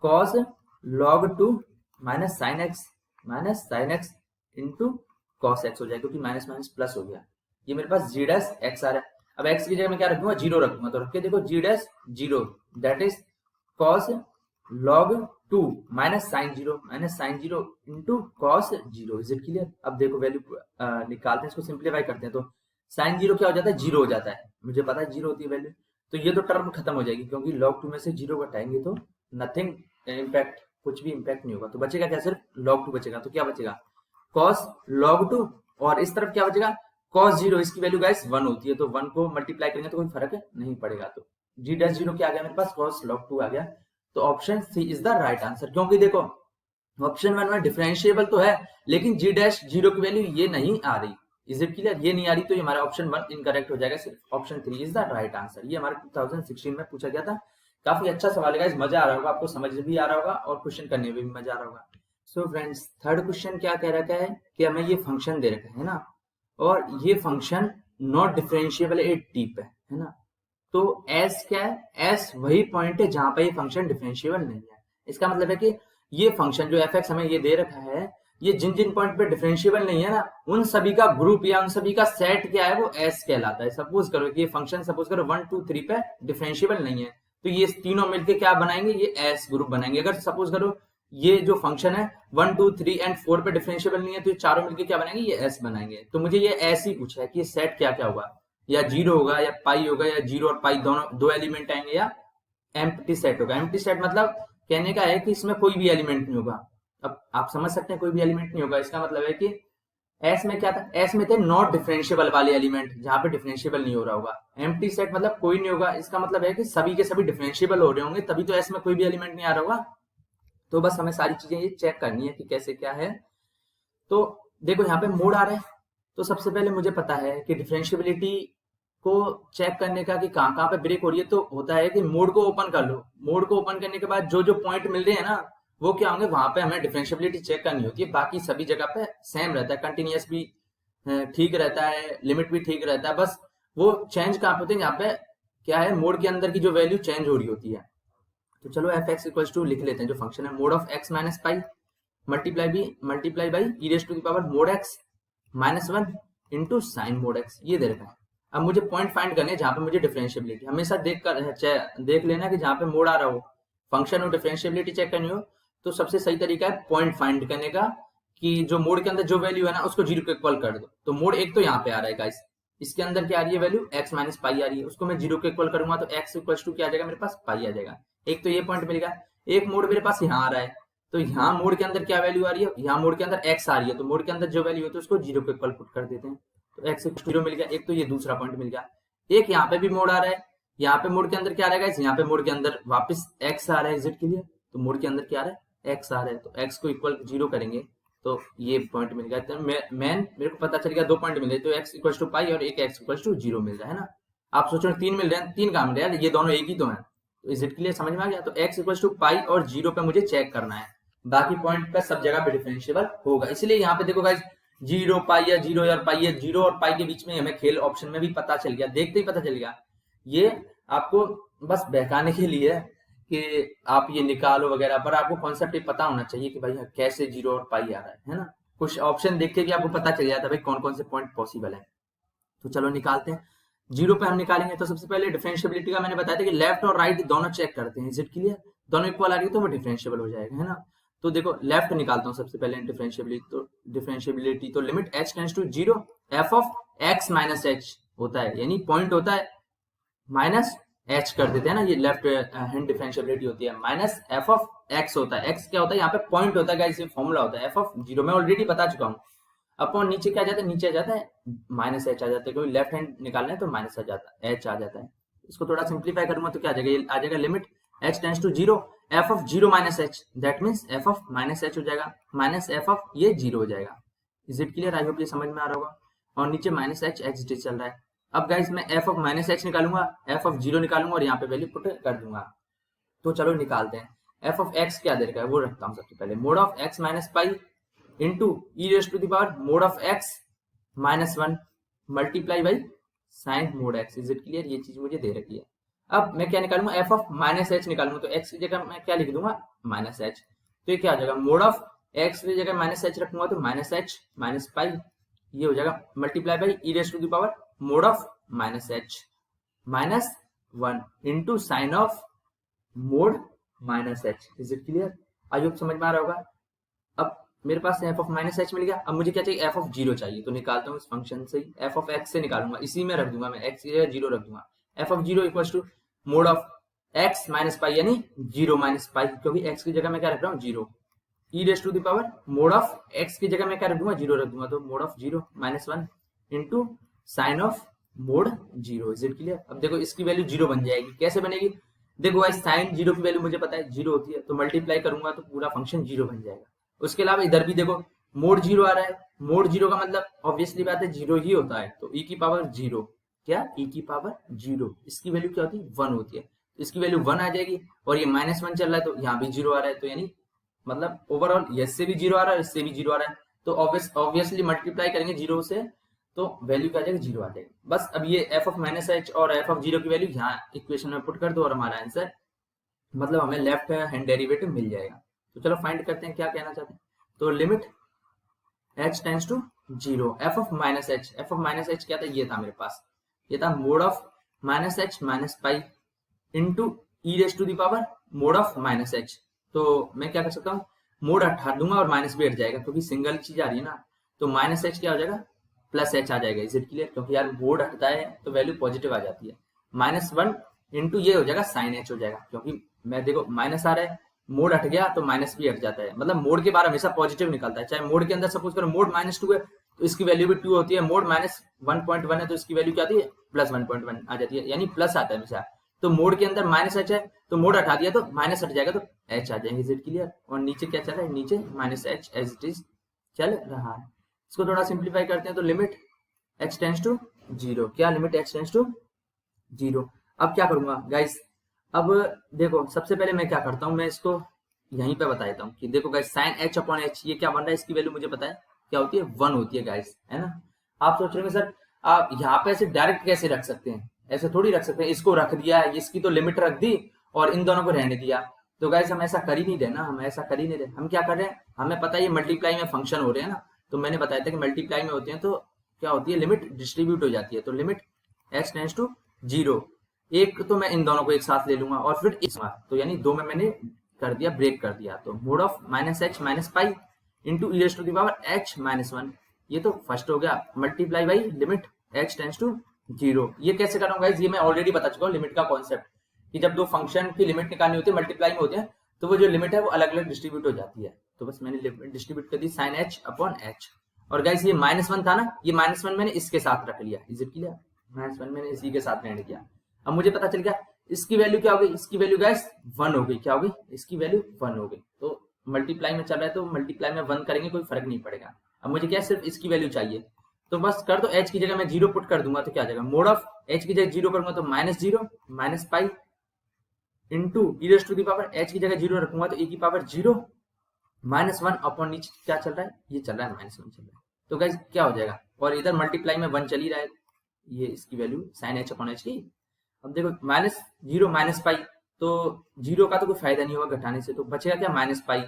S1: cos log 2 minus sine x into cos x हो जाएगा, क्योंकि माइनस माइनस प्लस हो गया। ये मेरे पास जी डैश एक्स आ रहा है। अब एक्स की जगह मैं क्या रख दूंगा, जीरो रख दूंगा, तो रख के देखो g dash zero, that is cos log 2 minus sine zero into cos zero. Is it clear? अब देखो वैल्यू निकालते हैं, इसको सिंप्लीफाई करते हैं, तो साइन जीरो क्या हो जाता है, जीरो हो जाता है, मुझे पता है जीरो होती है वैल्यू। तो ये तो टर्म खत्म हो जाएगी, क्योंकि log 2 में से जीरो घटाएंगे तो नथिंग इम्पैक्ट, कुछ भी इम्पैक्ट नहीं होगा। तो बचेगा क्या, सिर्फ log 2 बचेगा। तो क्या बचेगा, cos log 2, और इस तरफ क्या बचेगा, cos 0। इसकी वैल्यू गाइस 1 होती है, तो 1 को मल्टीप्लाई करेंगे तो कोई फर्क नहीं पड़ेगा। तो जी डैश जीरो क्या आ गया मेरे पास, cos log 2 आ गया। तो option C is the right answer, क्योंकि देखो ऑप्शन 1 में डिफरेंशिएबल तो है, लेकिन जी डैश जीरो की वैल्यू ये नहीं आ रही। Is it clear? ये नहीं आ रही, तो ये हमारा ऑप्शन 1 इनकरेक्ट हो जाएगा, सिर्फ option 3 is the right answer. ये हमारे 2016 में पूछा गया था। काफी अच्छा सवाल है गाइस, मजा आ रहा होगा आपको, समझ भी आ रहा होगा और क्वेश्चन करने में भी मजा आ रहा होगा। सो फ्रेंड्स, थर्ड क्वेश्चन क्या कह रखा है कि हमें ये फंक्शन दे रखा है ना, और ये function not differentiable at T पे है ना। तो एस क्या है, एस वही पॉइंट है जहां पर ये फंक्शन डिफरेंशिएबल नहीं है। इसका मतलब है कि ये फंक्शन जो एफ एक्स हमें ये दे रखा है, ये जिन जिन पॉइंट पे डिफरेंशिएबल नहीं है ना, उन सभी का ग्रुप या उन सभी का सेट क्या है, वो एस कहलाता है। सपोज करो कि ये फंक्शन सपोज करो 1 2 3 पे डिफरेंशिएबल नहीं है, तो ये तीनों मिलके क्या बनाएंगे, ये एस ग्रुप बनाएंगे। अगर सपोज करो ये जो फंक्शन है 1 2 3 एंड 4 पे डिफरेंशिएबल नहीं है, तो ये चारों मिलके क्या बनाएंगे, ये एस बनाएंगे। तो मुझे ये एस ही पूछा है कि ये सेट क्या क्या होगा, या जीरो होगा, या पाई होगा, या जीरो और पाई दोनों दो एलिमेंट आएंगे, या एम्प्टी सेट होगा। एम्प्टी सेट मतलब कहने का है कि इसमें कोई भी एलिमेंट नहीं होगा। अब आप समझ सकते हैं कोई भी एलिमेंट नहीं होगा, इसका मतलब है कि एस में क्या था, एस में थे नॉट डिफरेंशिएबल वाले एलिमेंट, जहां पे डिफरेंशिएबल नहीं हो रहा होगा। एम्प्टी सेट मतलब कोई नहीं होगा, इसका मतलब है कि सभी के सभी डिफरेंशिएबल हो रहे होंगे, तभी तो एस में कोई भी एलिमेंट नहीं आ रहा होगा। तो बस हमें सारी चीजें ये चेक करनी है कि कैसे क्या है। तो देखो यहाँ पे मोड आ रहा है, तो सबसे पहले मुझे पता है कि डिफरेंशिएबिलिटी को चेक करने का कि कहाँ कहाँ पे ब्रेक हो रही है, तो होता है कि मोड को ओपन कर लो। मोड को ओपन करने के बाद जो जो पॉइंट मिल रहे हैं ना, वो क्या होंगे, वहां पे हमें डिफरेंशिएबिलिटी चेक करनी होती है। बाकी सभी जगह पे सेम रहता है, कंटिन्यूअस भी ठीक रहता है, लिमिट भी ठीक रहता है। बस वो चेंज कहाँ पे होते हैं, यहाँ पे क्या है, मोड के अंदर की जो वैल्यू चेंज हो रही होती है। तो चलो एफ एक्स इक्वल्स टू लिख लेते हैं, जो फंक्शन है mod of x minus pi multiply by E raise to the power mod x minus one into sine mod X, ये दे रखा है। अब मुझे पॉइंट फाइंड करने हैं जहां पे मुझे डिफरेंशिएबिलिटी, हमेशा देख लेना कि जहां पे मोड आ रहा हो, फंक्शन और डिफरेंशिएबिलिटी चेक करनी हो, तो सबसे सही तरीका है पॉइंट फाइंड करने का, कि जो मोड के अंदर जो वैल्यू है ना उसको जीरो के इक्वल कर दो। तो मोड एक तो यहाँ पे आ रहा है गाइस, इसके अंदर क्या आ रही है वैल्यू, एक्स माइनस पाई आ रही है, उसको मैं जीरो के इक्वल करूंगा तो एक्स इक्वल टू क्या आ जाएगा मेरे पास, पाई आ जाएगा। एक तो ये पॉइंट मिलेगा। एक मोड मेरे पास यहाँ आ रहा है, तो यहाँ मोड के अंदर क्या वैल्यू आ रही है, यहाँ मोड के अंदर एक्स आ रही है, तो मोड के अंदर जो वैल्यू होती है उसको जीरो के इक्वल पुट कर देते हैं, तो एक्स जीरो मिल गया। एक तो ये दूसरा पॉइंट मिल गया। एक यहाँ पे भी मोड आ रहा है, यहाँ पे मोड के अंदर क्या आ रहा है, यहाँ पे मोड के अंदर वापस एक्स आ रहा है z के लिए, तो मोड के अंदर क्या आ रहा है, एक्स आ रहा है, तो एक्स को इक्वल जीरो करेंगे तो ये पॉइंट मिल गया। तो मेरे को पता चल गया, दो पॉइंट मिल गए, तो एक्स इक्वल टू पाई और एक एक्स इक्वल टू जीरो मिल रहा है ना। आप सोच रहे तीन मिल रहे हैं, तीन काम मिल रहा है, ये दोनों एक ही तो है, तो इज इट क्लियर, समझ में आ गया। तो एक्स इक्वल टू पाई और जीरो पे मुझे चेक करना है, बाकी पॉइंट पे सब जगह पे डिफरेंशिएबल होगा। इसलिए यहाँ पे देखो गाइस, जीरो पाई या जीरो और पाई है, जीरो और पाई के बीच में हमें खेल ऑप्शन में भी पता चल गया, देखते ही पता चल गया। ये आपको बस बहकाने के लिए कि आप ये निकालो वगैरह, पर आपको कॉन्सेप्ट पता होना चाहिए कि भाई कैसे जीरो और पाई आ रहा है ना। कुछ ऑप्शन देख के भी आपको पता चल जाता है भाई कौन कौन से पॉइंट पॉसिबल है। तो चलो निकालते हैं। जीरो पे हम निकालेंगे तो सबसे पहले डिफरेंशिएबिलिटी का मैंने बताया था कि लेफ्ट और राइट दोनों चेक करते हैं, इज इट क्लियर, दोनों इक्वल आ रही है तो वो डिफरेंशिएबल हो जाएगा, है ना। तो देखो लेफ्ट निकालता हूँ सबसे पहले डिफरेंशिएबिलिटी, तो limit h tends to zero F of x minus H होता है, यानी पॉइंट होता है माइनस एच कर देते हैं ना, ये लेफ्ट हैंड डिफरेंशिएबिलिटी होती है, माइनस एफ ऑफ एक्स होता है। एक्स क्या होता है, यहाँ पे पॉइंट होता है गाइस, ये फॉर्मूला होता है एफ ऑफ जीरो, मैं ऑलरेडी बता चुका हूँ। अपॉन नीचे क्या आ जाता है, नीचे आ जाता है माइनस एच आ जाता है, क्योंकि लेफ्ट हैंड निकालना है तो माइनस आ जाता है, एच आ जाता है। इसको थोड़ा सिंप्लीफाई करूंगा तो क्या आ जाएगा, ये आ जाएगा limit H tends to zero F of zero minus H, that means F of minus H हो जाएगा, माइनस एफ ऑफ ये जीरो हो जाएगा। Is it clear, I hope ये समझ में आ रहा होगा। और नीचे माइनस एच एक्स डी चल रहा है। अब गाइस मैं एफ ऑफ माइनस एच निकालूंगा, एफ ऑफ जीरो निकालूंगा और यहाँ पे वैल्यू पुट कर दूंगा। तो चलो निकालते हैं। एफ ऑफ एक्स क्या दे रखा है वो रखता हूँ सबसे पहले, mod of x minus pi into E raise to the power mod of x minus one multiply by sine mod X. Is it clear, ये चीज मुझे दे रखी है। अब मैं क्या निकालूंगा, एफ ऑफ माइनस एच निकालूंगा, तो एक्स की जगह मैं क्या लिख दूंगा, माइनस एच। तो ये क्या हो जाएगा, मोड ऑफ एक्स की जगह माइनस एच रखूंगा तो माइनस एच माइनस पाई, ये हो जाएगा multiply by E raise to the power mod of minus H minus one into sine of mod minus H. Is it clear, I hope समझ में आ रहा होगा। अब मेरे पास एफ ऑफ माइनस एच मिल गया, अब मुझे क्या चाहिए, एफ ऑफ जीरो चाहिए, तो निकालता हूँ इस फंक्शन से ही, एफ ऑफ एक्स से निकालूंगा, इसी में रख दूंगा मैं, एक्स की जगह जीरो रख दूंगा। F of zero equal to mod of x minus pi, यानी जीरो माइनस पाई, क्योंकि एक्स की जगह मैं क्या रख रहा हूँ, zero. E raise to the power mod of X की जगह मैं क्या रख दूंगा, जीरो रख दूंगा, तो mod of zero minus one into sine of mode zero. Is it clear. अब देखो इसकी वैल्यू जीरो बन जाएगी, कैसे बनेगी, देखो भाई साइन जीरो की वैल्यू मुझे पता है जीरो होती है, तो मल्टीप्लाई करूंगा तो पूरा फंक्शन जीरो बन जाएगा। उसके अलावा इधर भी देखो मोड जीरो आ रहा है, मोड जीरो का मतलब ऑब्वियसली बात है जीरो ही होता है, तो ई की पावर जीरो, क्या ई की पावर जीरो, इसकी वैल्यू क्या होती है, वन होती है, तो इसकी वैल्यू वन आ जाएगी। और ये माइनस वन चल रहा है तो यहाँ भी जीरो आ रहा है, तो यानी मतलब ओवरऑल इससे भी जीरो आ रहा है, इससे भी जीरो आ रहा है, तो ऑब्वियसली मल्टीप्लाई करेंगे जीरो से तो वैल्यू क्या आ जाएगी, जीरो आ जाएगी। बस अब ये एफ ऑफ माइनस एच और एफ ऑफ जीरो की वैल्यू यहाँ इक्वेशन में पुट कर दो और हमारा आंसर मतलब हमें लेफ्ट हैंड डेरिवेटिव मिल जाएगा। तो चलो फाइंड करते हैं क्या कहना चाहते हैं। तो limit h tends to zero F of minus H, F of minus H क्या था, ये था मेरे पास, ये था mod of minus H minus pi into E raise to the power mod of minus H. तो मैं क्या कर सकता हूँ, मोड हटा दूंगा और माइनस भी हट जाएगा, क्योंकि सिंगल चीज आ रही है ना, तो माइनस एच क्या हो जाएगा, प्लस एच आ जाएगा। इज इट क्लियर, क्योंकि यार मोड हटता है तो वैल्यू पॉजिटिव आ जाती है, माइनस वन इंटू ये हो जाएगा साइन एच हो जाएगा, क्योंकि मैं देखो माइनस आ रहा है, मोड हट गया तो माइनस भी हट जाता है, मतलब मोड के बार हमेशा पॉजिटिव निकलता है, चाहे मोड के अंदर सपोज करो मोड माइनस टू है तो इसकी वैल्यू भी 2 होती है। मोड माइनस 1.1 है तो इसकी वैल्यू क्या आती है, प्लस 1.1 आ जाती है, यानी प्लस आता है हमेशा। तो मोड के अंदर माइनस एच है तो मोड हटा दिया तो माइनस हट जाएगा तो एच आ जाएंगे। Is it clear? और नीचे क्या चल रहा है, नीचे minus H as it is चल रहा है। इसको थोड़ा सिंप्लीफाई करते हैं तो लिमिट एच टेंस टू 0, क्या लिमिट एच टेंस टू 0। अब क्या करूंगा गाइस, अब देखो सबसे पहले मैं क्या करता हूँ, मैं इसको यहीं पे बता देता हूँ कि देखो guys sine H upon H ये क्या बन रहा है, इसकी वैल्यू मुझे पता है क्या होती है, 1 होती है गाइस, है ना। आप सोच रहे हो सर आप यहाँ पे ऐसे डायरेक्ट कैसे रख सकते हैं, ऐसे थोड़ी रख सकते हैं, इसको रख दिया, इसकी तो लिमिट रख दी और इन दोनों को रहने दिया। तो गाइस हम ऐसा कर ही नहीं रहे ना, हम ऐसा कर ही नहीं रहे। हम क्या कर रहे हैं, हमें पता है ये मल्टीप्लाई में फंक्शन हो रहे हैं ना, तो मैंने बताया था कि मल्टीप्लाई में होते हैं तो क्या होती है, लिमिट डिस्ट्रीब्यूट हो जाती है। तो लिमिट एच टेंस टू 0, एक तो मैं इन दोनों को एक साथ ले लूंगा और फिर इस बार तो यानी दो में मैंने कर दिया, ब्रेक कर दिया। तो mod of minus H minus pi into E to the power H minus 1, ये तो फर्स्ट हो गया, multiply by limit H tends to 0। ये कैसे कर रहा हूँ गाइस, ये मैं ऑलरेडी बता चुका हूँ लिमिट का कॉन्सेप्ट, कि जब दो फंक्शन की लिमिट निकालनी होती है मल्टीप्लाई में होते हैं तो वो जो लिमिट है वो अलग अलग डिस्ट्रीब्यूट हो जाती है। तो बस मैंने लिमिट डिस्ट्रीब्यूट कर the sign H upon H. और गाइस ये -1 था ना, ये -1 मैंने इसके साथ रख लिया, इज इट क्लियर, -1 मैंने इसी के साथ रहने किया। अब मुझे पता चल गया इसकी वैल्यू क्या हो गई, इसकी वैल्यू गाइस 1 हो गई, क्या हो गई, इसकी वैल्यू 1 हो गई। तो मल्टीप्लाई में चल रहा है तो मल्टीप्लाई में 1 करेंगे कोई फर्क नहीं पड़ेगा। अब मुझे क्या सिर्फ इसकी वैल्यू चाहिए, तो बस कर दो, एच की जगह मैं 0 पुट कर दूंगा तो क्या आ जाएगा, मोड ऑफ एच की जगह 0 करूंगा तो -0 minus pi into E raise to the power H की जगह 0 रखूंगा तो ए की पावर 0 -1 अपॉन नीचे क्या चल रहा है, ये चल रहा है -1 चल रहा है। तो गाइस क्या हो जाएगा, और इधर मल्टीप्लाई में 1 चल ही रहा है, ये इसकी value sine H upon H की। अब देखो -0 माइनस पाई, तो 0 का तो कोई फायदा नहीं होगा घटाने से, तो बचेगा क्या माइनस पाई,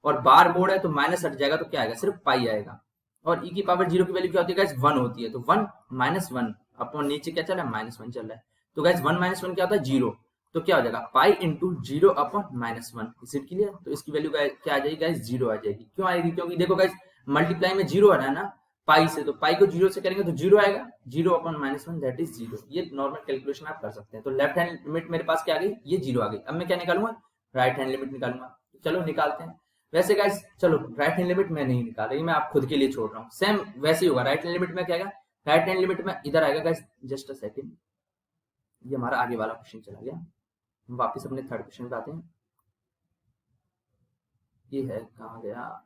S1: और बार मोड है तो माइनस हट जाएगा तो क्या आएगा, सिर्फ पाई आएगा। और e की पावर 0 की वैल्यू क्या होती है गाइस, 1 होती है, तो 1 -1 अपॉन नीचे क्या चल रहा है, -1 चल रहा है। तो गाइस 1 -1 क्या होता है, 0, तो क्या हो जाएगा पाई इंटू 0 अपॉन -1, इसी के लिए तो इसकी वैल्यू क्या आ जाएगी गाइस, 0 आ जाएगी। क्यों आएगी, क्योंकि देखो गाइस मल्टीप्लाई में 0 आ रहा है ना पाई से, तो पाई को 0 से करेंगे तो 0 आएगा, 0 अपॉन -1 दैट इज 0। ये नॉर्मल कैलकुलेशन आप कर सकते हैं। तो लेफ्ट हैंड लिमिट मेरे पास क्या आ गई, ये 0 आ गई। अब मैं क्या निकालूंगा, राइट हैंड लिमिट निकालूंगा। चलो निकालते हैं। वैसे गाइस चलो राइट हैंड लिमिट मैं नहीं निकाल रही, मैं आप खुद के लिए छोड़ रहा हूँ, सेम वैसे ही होगा। राइट हैंड लिमिट में क्या आएगा, राइट हैंड लिमिट में इधर आएगा गाइस, जस्ट अ सेकंड, ये हमारा आगे वाला क्वेश्चन चला गया, हम वापस अपने थर्ड क्वेश्चन पे आते हैं। ये है कहाँ गया,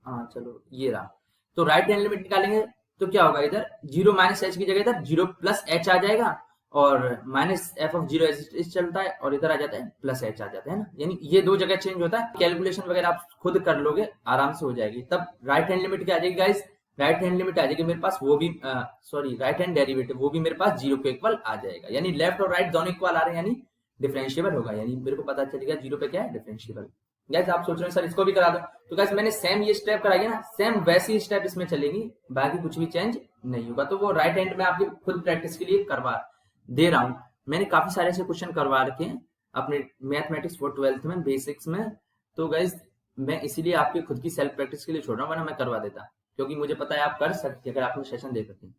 S1: हाँ चलो ये रहा। तो राइट हैंड लिमिट निकालेंगे तो क्या होगा, इधर 0 माइनस एच की जगह इधर 0 प्लस एच आ जाएगा, और माइनस एफ ऑफ 0 एच चलता है, और इधर आ जाता है प्लस एच आ जाता है ना, यानी ये दो जगह चेंज होता है। कैलकुलेशन वगैरह आप खुद कर लोगे, आराम से हो जाएगी। तब राइट हैंड लिमिट क्या आ जाएगी गाइस, राइट हैंड लिमिट आ जाएगी मेरे पास, वो भी सॉरी राइट हैंड डेरिवेटिव वो भी मेरे पास 0 के इक्वल आ जाएगा, यानी लेफ्ट और राइट दोनों इक्वल आ रहे हैं, यानी डिफरेंशिएबल होगा, यानी मेरे को पता चलेगा 0 पे क्या है, डिफरेंशिएबल। गाइस आप सोच रहे हो सर इसको भी करा दो, तो गाइस मैंने सेम ये स्टेप कराई ना, सेम वैसी स्टेप इसमें चलेगी, बाकी कुछ भी चेंज नहीं होगा। तो वो राइट हैंड में आपकी खुद प्रैक्टिस के लिए करवा दे रहा हूँ। मैंने काफी सारे ऐसे क्वेश्चन करवा रखे हैं अपने मैथमेटिक्स फॉर 12th में, बेसिक्स में। तो गाइस मैं इसीलिए आपकी खुद की सेल्फ प्रैक्टिस के लिए छोड़ रहा हूँ, वरना मैं करवा देता, क्योंकि मुझे पता है आप कर सकते अगर आपने सेशन देख रखे।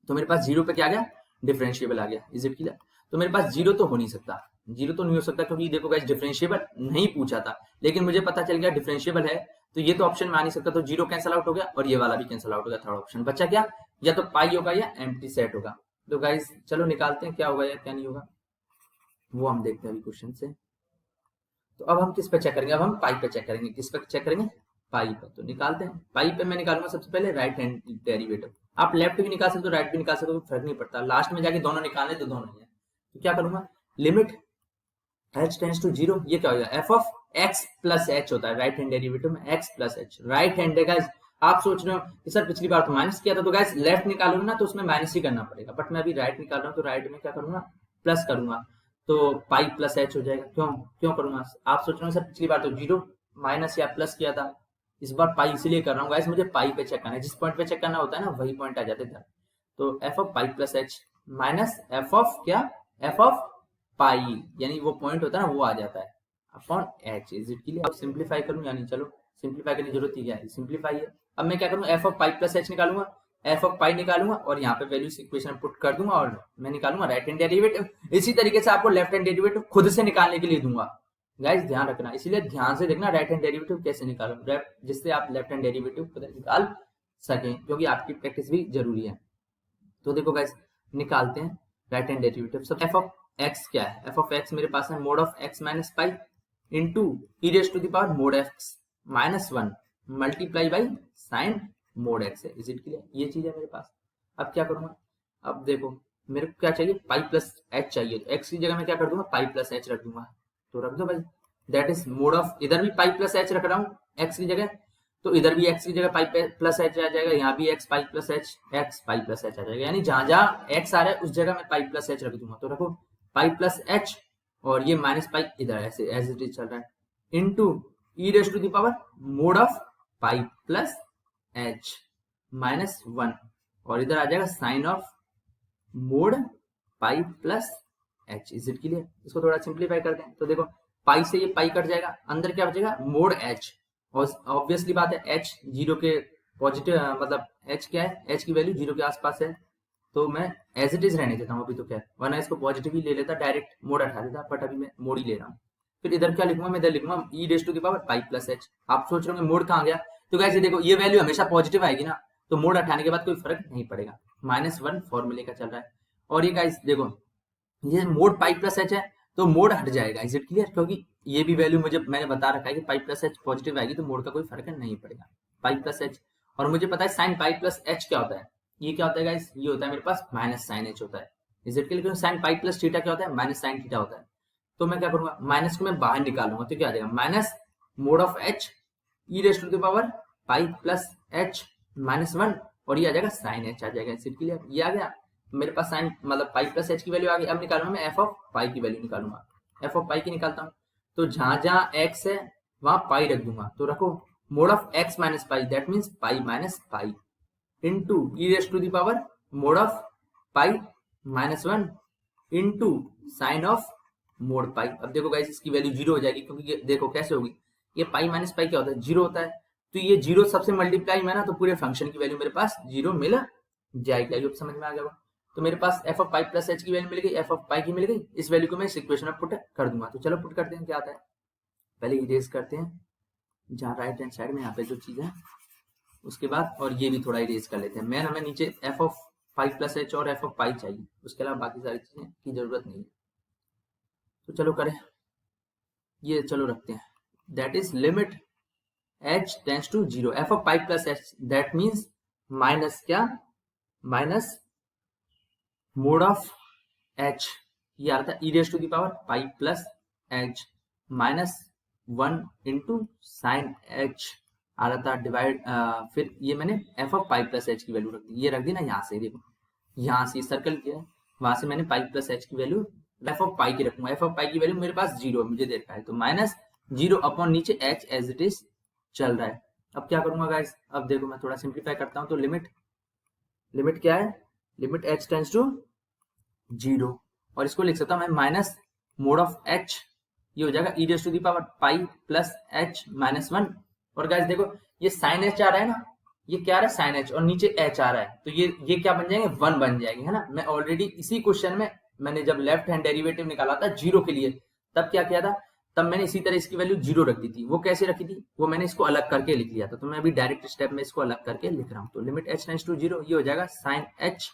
S1: तो मेरे पास 0 पे क्या आ गया, डिफरेंशिएबल आ गया, इज इट क्लियर। तो मेरे पास 0 तो हो नहीं सकता, 0 तो नहीं हो सकता, क्योंकि देखो गाइस डिफरेंशिएबल नहीं पूछा था, लेकिन मुझे पता चल गया डिफरेंशिएबल है, तो ये तो ऑप्शन में आ नहीं सकता। तो 0 कैंसिल आउट हो गया और ये वाला भी कैंसिल आउट हो गया। थर्ड ऑप्शन बचा क्या, या तो पाई होगा या एम्प्टी सेट होगा। तो गाइस चलो निकालते हैं क्या होगा या क्या नहीं होगा, वो हम देखते हैं अभी क्वेश्चन से। तो अब हम किस पे चेक करेंगे, अब हम पाई पे चेक करेंगे। किस पे चेक करेंगे, पाई पे। तो निकालते हैं। पाई पे मैं निकालूंगा सबसे पहले राइट हैंड डेरिवेटिव। आप लेफ्ट भी निकाल सकते हो, राइट भी निकाल सकते हो, फर्क नहीं पड़ता, लास्ट में जाके दोनों निकालने तो दोनों ही है। तो क्या करूंगा, लिमिट h टेंड्स टू 0, ये क्या हो जाएगा, f of x plus h होता है राइट हैंड डेरिवेटिव में, x plus h right hand है गाइस। आप सोच रहे हो कि सर पिछली बार तो माइनस किया था, तो गाइस लेफ्ट निकालूंगा ना तो उसमें माइनस ही करना पड़ेगा, बट मैं अभी राइट निकाल रहा हूँ, तो राइट में क्या करूंगा, प्लस करूंगा, तो पाई प्लस h हो जाएगा। क्यों क्यों करूंगा, आप सोच रहे हो सर पिछली बार तो 0 माइनस या प्लस किया था, इस बार पाई इसीलिए कर रहा हूँ गाइस, मुझे पाई पे चेक करना है, जिस पॉइंट पे चेक करना होता है ना वही पॉइंट आ जाते थे। तो F of pi plus H minus F of क्या, एफ ऑफ पाई, यानी वो पॉइंट होता है ना वो आ जाता है upon H, is it clear. अब सिंप्लीफाई करूं, यानी चलो सिंप्लीफाई करने की जरूरत ही क्या है, सिंप्लीफाई है। अब मैं क्या करूंगा, F of pi plus H निकालूंगा, एफ ऑफ पाई निकालूंगा और यहाँ पे वैल्यूज इक्वेशन में पुट कर दूंगा, और मैं निकालूंगा राइट हैंड डेरिवेटिव। इसी तरीके से आपको लेफ्ट हैंड डेरिवेटिव खुद से निकालने के लिए दूंगा गाइस, ध्यान रखना, इसीलिए ध्यान से देखना राइट हैंड डेरिवेटिव कैसे निकालो, जिससे आप लेफ्ट हैंड डेरिवेटिव खुद निकाल सकें, क्योंकि आपकी प्रैक्टिस भी जरूरी है। तो देखो गाइस, निकालते हैं राइट हैंड डेरिवेटिव। सब एफ ऑफ एक्स क्या है? एफ ऑफ एक्स मेरे पास है mod of x minus pi into E raise to the power mod x minus 1 multiply by sine mod x है। Is it clear? ये चीज है मेरे पास। अब क्या करूंगा? अब देखो मेरे को क्या चाहिए? पाई प्लस एच चाहिए। तो एक्स की जगह मैं क्या कर दूंगा? पाई प्लस एच रख दूंगा। तो रख दो भाई, दैट इज मोड ऑफ, इधर भी पाई प्लस एच रख रहा हूँ एक्स की जगह, तो इधर भी एक्स की जगह पाई प्लस एच आ जाएगा, यहाँ भी x pi plus h, x pi plus h आ जाएगा। यानी जहां जहां एक्स आ रहा है उस जगह मैं पाई प्लस एच रख दूंगा। तो रखो पाई प्लस एच, और ये माइनस पाई इधर ऐसे एज इट इज चल रहा है, into E raise to the power mod of pi plus H minus 1, और इधर आ जाएगा sine of mod pi plus H. Is it clear? इसको थोड़ा सिंप्लीफाई करते हैं। तो देखो पाई से ये पाई कट जाएगा, अंदर क्या बचेगा? मोड एच, और ऑब्वियसली बात है एच जीरो के पॉजिटिव, मतलब एच क्या है? एच की वैल्यू जीरो के आसपास है, तो मैं एज इट इज रहने देता हूँ अभी। तो क्या है, वरना इसको पॉजिटिव ही ले लेता, डायरेक्ट मोड हटा देता, बट अभी मैं मोड ही ले रहा हूँ। फिर इधर क्या लिखूंगा? मैं इधर लिखूंगा e raise to the power pi plus h. आप सोच रहे होंगे मोड कहाँ गया? तो कैसे देखो, ये वैल्यू हमेशा पॉजिटिव आएगी ना, तो मोड हटाने के बाद कोई फर्क नहीं पड़ेगा। -1 फॉर्मूले का चल रहा है, और ये गाइस देखो ये मोड पाई प्लस एच है, तो मोड हट जाएगा। Is it clear? क्योंकि ये भी वैल्यू मुझे मैंने बता रखा है कि पाई प्लस एच पॉजिटिव आएगी, तो मोड का कोई फर्क नहीं पड़ेगा। पाई प्लस एच, और मुझे पता है साइन पाई प्लस एच क्या होता है। ये क्या होता है गाइस? ये होता है मेरे पास माइनस साइन एच होता है। Is it clear? Sine pi plus theta क्या होता है? माइनस साइन थीटा होता है। तो मैं क्या करूंगा? माइनस को मैं बाहर निकालूंगा, तो क्या आ जाएगा? Minus mod of h e raise to the power pi plus H minus 1, और ये आ जाएगा साइन एच आ जाएगा। Is it clear? ये आ गया मेरे पास साइन, मतलब पाई प्लस एच की वैल्यू आ गई। अब निकालूंगा मैं एफ ऑफ पाई की वैल्यू निकालूंगा। एफ ऑफ पाई की निकालता हूँ, तो जहां जहां एक्स है वहां पाई रख दूंगा। तो रखो mod of x minus pi, that means pi minus pi, into E raise to the power mod of pi minus 1 into sine of mod pi. अब देखो गाइस इसकी वैल्यू जीरो हो जाएगी, क्योंकि ये देखो कैसे होगी, ये पाई माइनस पाई क्या होता है? जीरो होता है। तो ये जीरो सबसे मल्टीप्लाई में ना, तो पूरे फंक्शन की वैल्यू मेरे पास जीरो मिल जाएगी। ये समझ में आ गया? तो मेरे पास F of pi plus h की वैल्यू मिल गई, एफ ऑफ पाई की मिल गई। इस वैल्यू को मैं इस इक्वेशन में पुट कर दूंगा। तो चलो पुट करते हैं, क्या आता है। पहले इरेज करते हैं जहां राइट हैंड साइड में यहाँ पे जो चीज है, उसके बाद और ये भी थोड़ा इरेज कर लेते हैं। मैं हमें नीचे F of pi plus H और एफ ऑफ पाई चाहिए, उसके अलावा बाकी सारी चीजें की जरूरत नहीं है। तो चलो करें, ये चलो रखते हैं, that is limit H tends to zero, F of pi plus h, that means minus क्या? माइनस मोड ऑफ एच, ये आ रहा था e raise to the power pi plus H minus 1 into sine h आ रहा था डिवाइड, फिर ये मैंने f of pi plus h की वैल्यू रख दी। ये रख दी ना यहाँ से, देखो यहाँ से सर्कल किया है, वहां से मैंने पाई प्लस एच की वैल्यू एफ ऑफ पाई की रखूंगा। एफ ऑफ पाई की वैल्यू मेरे पास जीरो मुझे दे रखा है, तो माइनस जीरो अपॉन नीचे एच एज इट इज चल रहा है। अब क्या करूंगा गाइस? अब देखो मैं थोड़ा सिंप्लीफाई करता हूँ। तो लिमिट क्या है? Limit H tends to zero, और इसको लिख सकता हूं मैं माइनस मोड ऑफ एच, ये हो जाएगा e raise to the power pi plus H minus 1। और गाइस देखो ये साइन एच आ रहा है ना, ये क्या आ रहा है? साइन एच, और नीचे एच आ रहा है, तो ये क्या बन जाएंगे? 1 बन जाएंगे, है ना। मैं ऑलरेडी इसी क्वेश्चन में मैंने जब लेफ्ट हैंड डेरिवेटिव निकाला था जीरो के लिए, तब क्या किया था? तब मैंने इसी तरह इसकी वैल्यू जीरो रखी थी। वो कैसे रखी थी? वो मैंने इसको अलग करके लिख लिया था। तो मैं अभी डायरेक्ट स्टेप में इसको अलग करके लिख रहा हूँ। तो limit H tends to zero, ये हो जाएगा साइन एच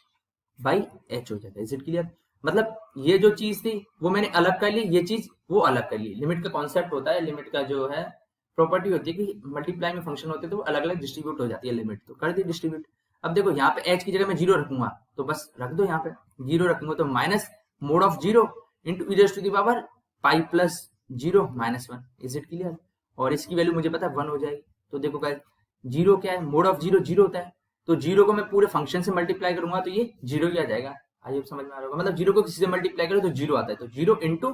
S1: बाई एच हो जाता है। Is it clear? मतलब ये जो चीज थी वो मैंने अलग कर ली, ये चीज वो अलग कर ली। लिमिट का कॉन्सेप्ट होता है, लिमिट का जो है प्रॉपर्टी होती है कि मल्टीप्लाई में फंक्शन होते हैं तो वो अलग अलग डिस्ट्रीब्यूट हो जाती है लिमिट। तो कर दी डिस्ट्रीब्यूट। अब देखो यहाँ पे एच की जगह मैं जीरो रखूंगा, तो बस रख दो, यहाँ पे जीरो रखूंगा, तो minus mod of zero into E raise to the power pi plus zero minus 1। Is it clear? और इसकी वैल्यू मुझे पता है 1 हो जाएगी। तो देखो गाइस जीरो क्या है? मोड ऑफ जीरो जीरो होता है, तो जीरो को मैं पूरे फंक्शन से मल्टीप्लाई करूंगा तो ये जीरो ही आ जाएगा। आइए समझ में आ रहा होगा, मतलब जीरो को किसी से मल्टीप्लाई करो तो जीरो आता है, तो जीरो इंटू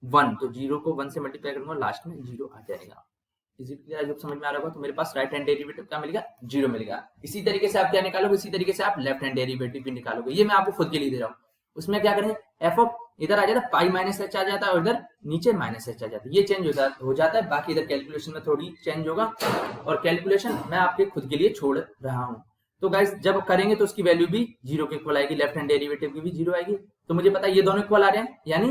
S1: 1, तो जीरो को 1 से मल्टीप्लाई करूंगा, लास्ट में जीरो आ जाएगा। Is it clear? जब समझ में आ रहा होगा, तो मेरे पास राइट हैंड डेरिवेटिव क्या मिलेगा? जीरो मिलेगा। इसी तरीके से आप क्या निकालोगे? इसी तरीके से आप लेफ्ट हैंड डेरिवेटिव भी निकालोगे। ये मैं आपको खुद के लिए दे रहा हूँ। उसमें क्या करें? एफ ऑफ इधर आ जाता है पाई माइनस एच आ जाता है, और इधर नीचे माइनस एच आ जाता है, ये चेंज हो जाता है। बाकी इधर कैलकुलेशन में थोड़ी चेंज होगा, और कैलकुलेशन मैं आपके खुद के लिए छोड़ रहा हूँ। तो गाइस जब करेंगे तो उसकी वैल्यू भी जीरो के इक्वल आएगी, लेफ्ट हैंड डेरिवेटिव की भी जीरो आएगी। तो मुझे पता है ये दोनों इक्वल आ रहे हैं, यानी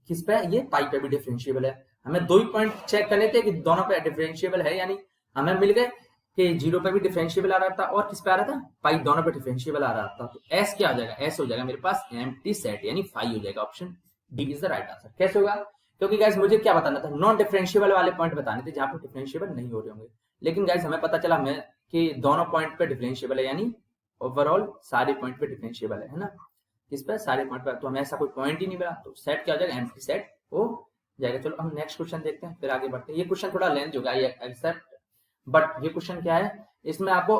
S1: किस पे? ये पाई पे भी डिफरेंशिएबल है। हमें दो ही पॉइंट चेक करने थे कि दोनों पे डिफरेंशिएबल है, यानी हमें मिल गए कि 0 पे भी डिफरेंशिएबल आ रहा था और किस पे आ रहा था, पाई दोनों पे डिफरेंशिएबल आ रहा था। तो एस क्या हो जाएगा, एस हो जाएगा मेरे पास एम्प्टी सेट यानी फाई हो जाएगा। Option D is the right answer. कैसे होगा, क्योंकि गाइस मुझे क्या बताना था, नॉन डिफरेंशिएबल वाले पॉइंट बताने थे जहां पे डिफरेंशिएबल नहीं हो रहे होंगे। लेकिन गाइस हमें पता चला हमें कि दोनों पॉइंट पे डिफरेंशिएबल है, यानी ओवरऑल सारे पॉइंट पे डिफरेंशिएबल है ना, इस पर सारे पॉइंट पे। तो हमें ऐसा कोई पॉइंट ही नहीं मिला, तो सेट क्या हो जाएगा, एम्प्टी सेट हो जाएगा। चलो हम नेक्स्ट क्वेश्चन देखते हैं, फिर आगे बढ़ते हैं। ये क्वेश्चन थोड़ा लेंथ होगा, ये एक्सेप्ट, बट ये क्वेश्चन क्या है, इसमें आपको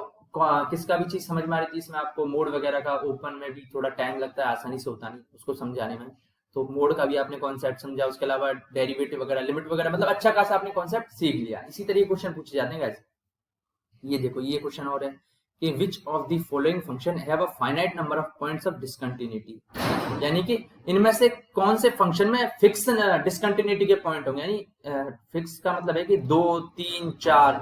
S1: किसका भी चीज समझ में आ रही थी, इसमें आपको मोड वगैरह का ओपन में भी थोड़ा टाइम लगता है, आसानी से होता नहीं उसको समझाने में। तो मोड का भी आपने कॉन्सेप्ट समझा, उसके अलावा डेरिवेटिव वगैरह, लिमिट वगैरह, मतलब अच्छा खासा आपने कॉन्सेप्ट सीख लिया। इसी तरह क्वेश्चन पूछे जाते हैं गाइस। ये देखो ये क्वेश्चन और है कि which of the following function have a finite number of points of discontinuity, यानी कि इनमें से कौन से फंक्शन में फिक्स डिसकंटिन्यूटी के पॉइंट होंगे, यानी फिक्स का मतलब है कि 2 3 4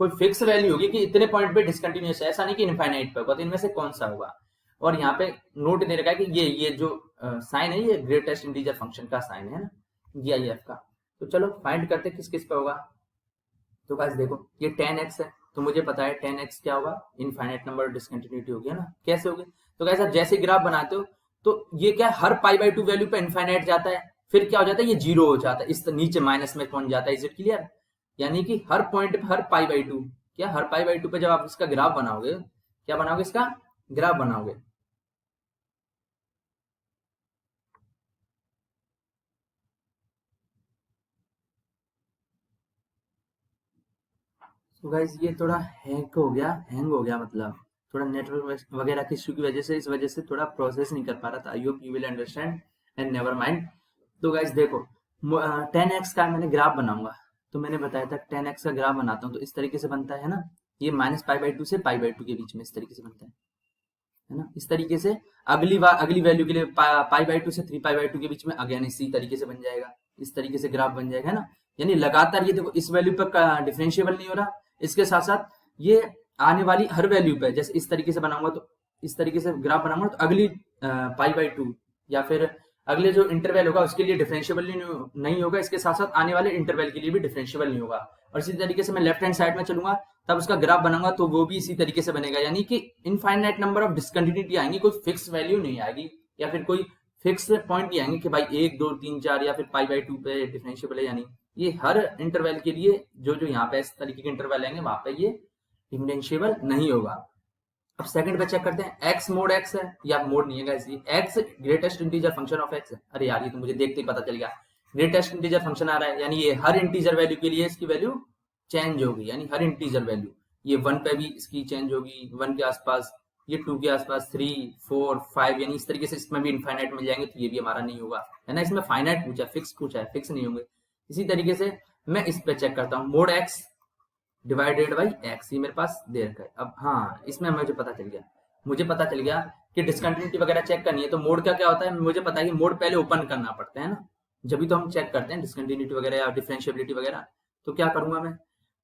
S1: कोई फिक्स वैल्यू होगी कि इतने पॉइंट पे डिसकंटिन्यूस है, ऐसा नहीं कि इनफाइनाइट पे होगा। तो इनमें से कौन सा होगा, और यहाँ पे नोट दे रखा है कि ये जो साइन है ये ग्रेटेस्ट इंटीजर फंक्शन का साइन है ना, GIF का। तो चलो फाइंड करते किस किस पे होगा। तो गाइस देखो ये 10x है, तो मुझे पता है 10x क्या होगा, इनफाइनाइट नंबर डिसकंटिन्यूटी होगी ना। कैसे होगी, तो गाइस आप जैसे ग्राफ बनाते हो तो ये क्या हर π/2 वैल्यू पे इनफाइनाइट जाता है, फिर क्या हो जाता है, ये 0 हो जाता है, इस नीचे माइनस में पहुंच जाता है। इज इट क्लियर, यानी कि हर पॉइंट पे हर π/2, क्या हर π/2 पे जब आप इसका ग्राफ बनाओगे, क्या बनाओगे, इसका ग्राफ बनाओगे, तो गाइस ये थोड़ा हैंग हो गया मतलब थोड़ा नेटवर्क वगैरह की इशू की वजह से, इस वजह से थोड़ा प्रोसेस नहीं कर पा रहा था। I hope you will understand and never mind. तो गाइस देखो 10x का मैंने ग्राफ बनाऊंगा, तो मैंने बताया था 10x का ग्राफ बनाता हूँ तो इस तरीके से बनता है ना, ये -π/2 से π/2 के बीच में इस तरीके से बनता है ना। इस तरीके से अगली वैल्यू के लिए π/2 से 3π/2 के बीच में अगेन इसी तरीके से बन जाएगा, इस तरीके से ग्राफ बन जाएगा, है ना। यानी लगातार ये देखो इस वैल्यू पर डिफरेंशिएबल नहीं हो रहा, इसके साथ साथ ये आने वाली हर वैल्यू पे जैसे इस तरीके से बनाऊंगा, तो इस तरीके से ग्राफ बनाऊंगा तो अगली π/2 या फिर अगले जो इंटरवल होगा उसके लिए डिफरेंशिएबल नहीं होगा, इसके साथ साथ आने वाले इंटरवल के लिए भी डिफरेंशिएबल नहीं होगा। और इसी तरीके से मैं लेफ्ट हैंड साइड में चलूंगा तब उसका ग्राफ बनाऊंगा तो वो भी इसी तरीके से बनेगा, यानी कि इनफाइनाइट नंबर ऑफ डिसकंटिन्यूटी आएंगी, कोई फिक्स वैल्यू नहीं आएगी या फिर कोई फिक्स पॉइंट नहीं आएंगे कि भाई 1 2 3 4 या फिर π/2 पे डिफरेंशिएबल है, यानी ये हर इंटरवल के लिए जो यहाँ पे इस तरीके के इंटरवल आएंगे वहां पे ये डिफरेंशिएबल नहीं होगा। अब सेकंड पे चेक करते हैं, x मोड x है या मोड नहीं है गाइस, ये x greatest integer function of x है। अरे यार ये तो मुझे देखते ही पता चल गया, ग्रेटेस्ट इंटीजर फंक्शन आ रहा है, यानी ये हर इंटीजर वैल्यू के लिए इसकी वैल्यू चेंज होगी, यानी हर इंटीजर वैल्यू ये 1 पे भी इसकी चेंज होगी, 1 के आसपास, ये 2 के आसपास, 3 4 5, यानी इस तरीके से इसमें भी इनफाइनाइट मिल जाएंगे, तो ये भी हमारा नहीं होगा, है ना। इसमें फाइनाइट पूछा है, फिक्स नहीं होंगे। इसी तरीके से मैं इस पे चेक करता हूँ, mode x divided by x, ये मेरे पास दे रखा है। अब हाँ इसमें मुझे पता चल गया कि डिसकंटिन्यूटी वगैरह चेक करनी है तो मोड का क्या होता है, मुझे पता है कि मोड पहले ओपन करना पड़ता है ना, जब भी तो हम चेक करते हैं डिसकंटिन्यूटी वगैरह या डिफरेंशिएबिलिटी वगैरह। तो क्या करूंगा मैं,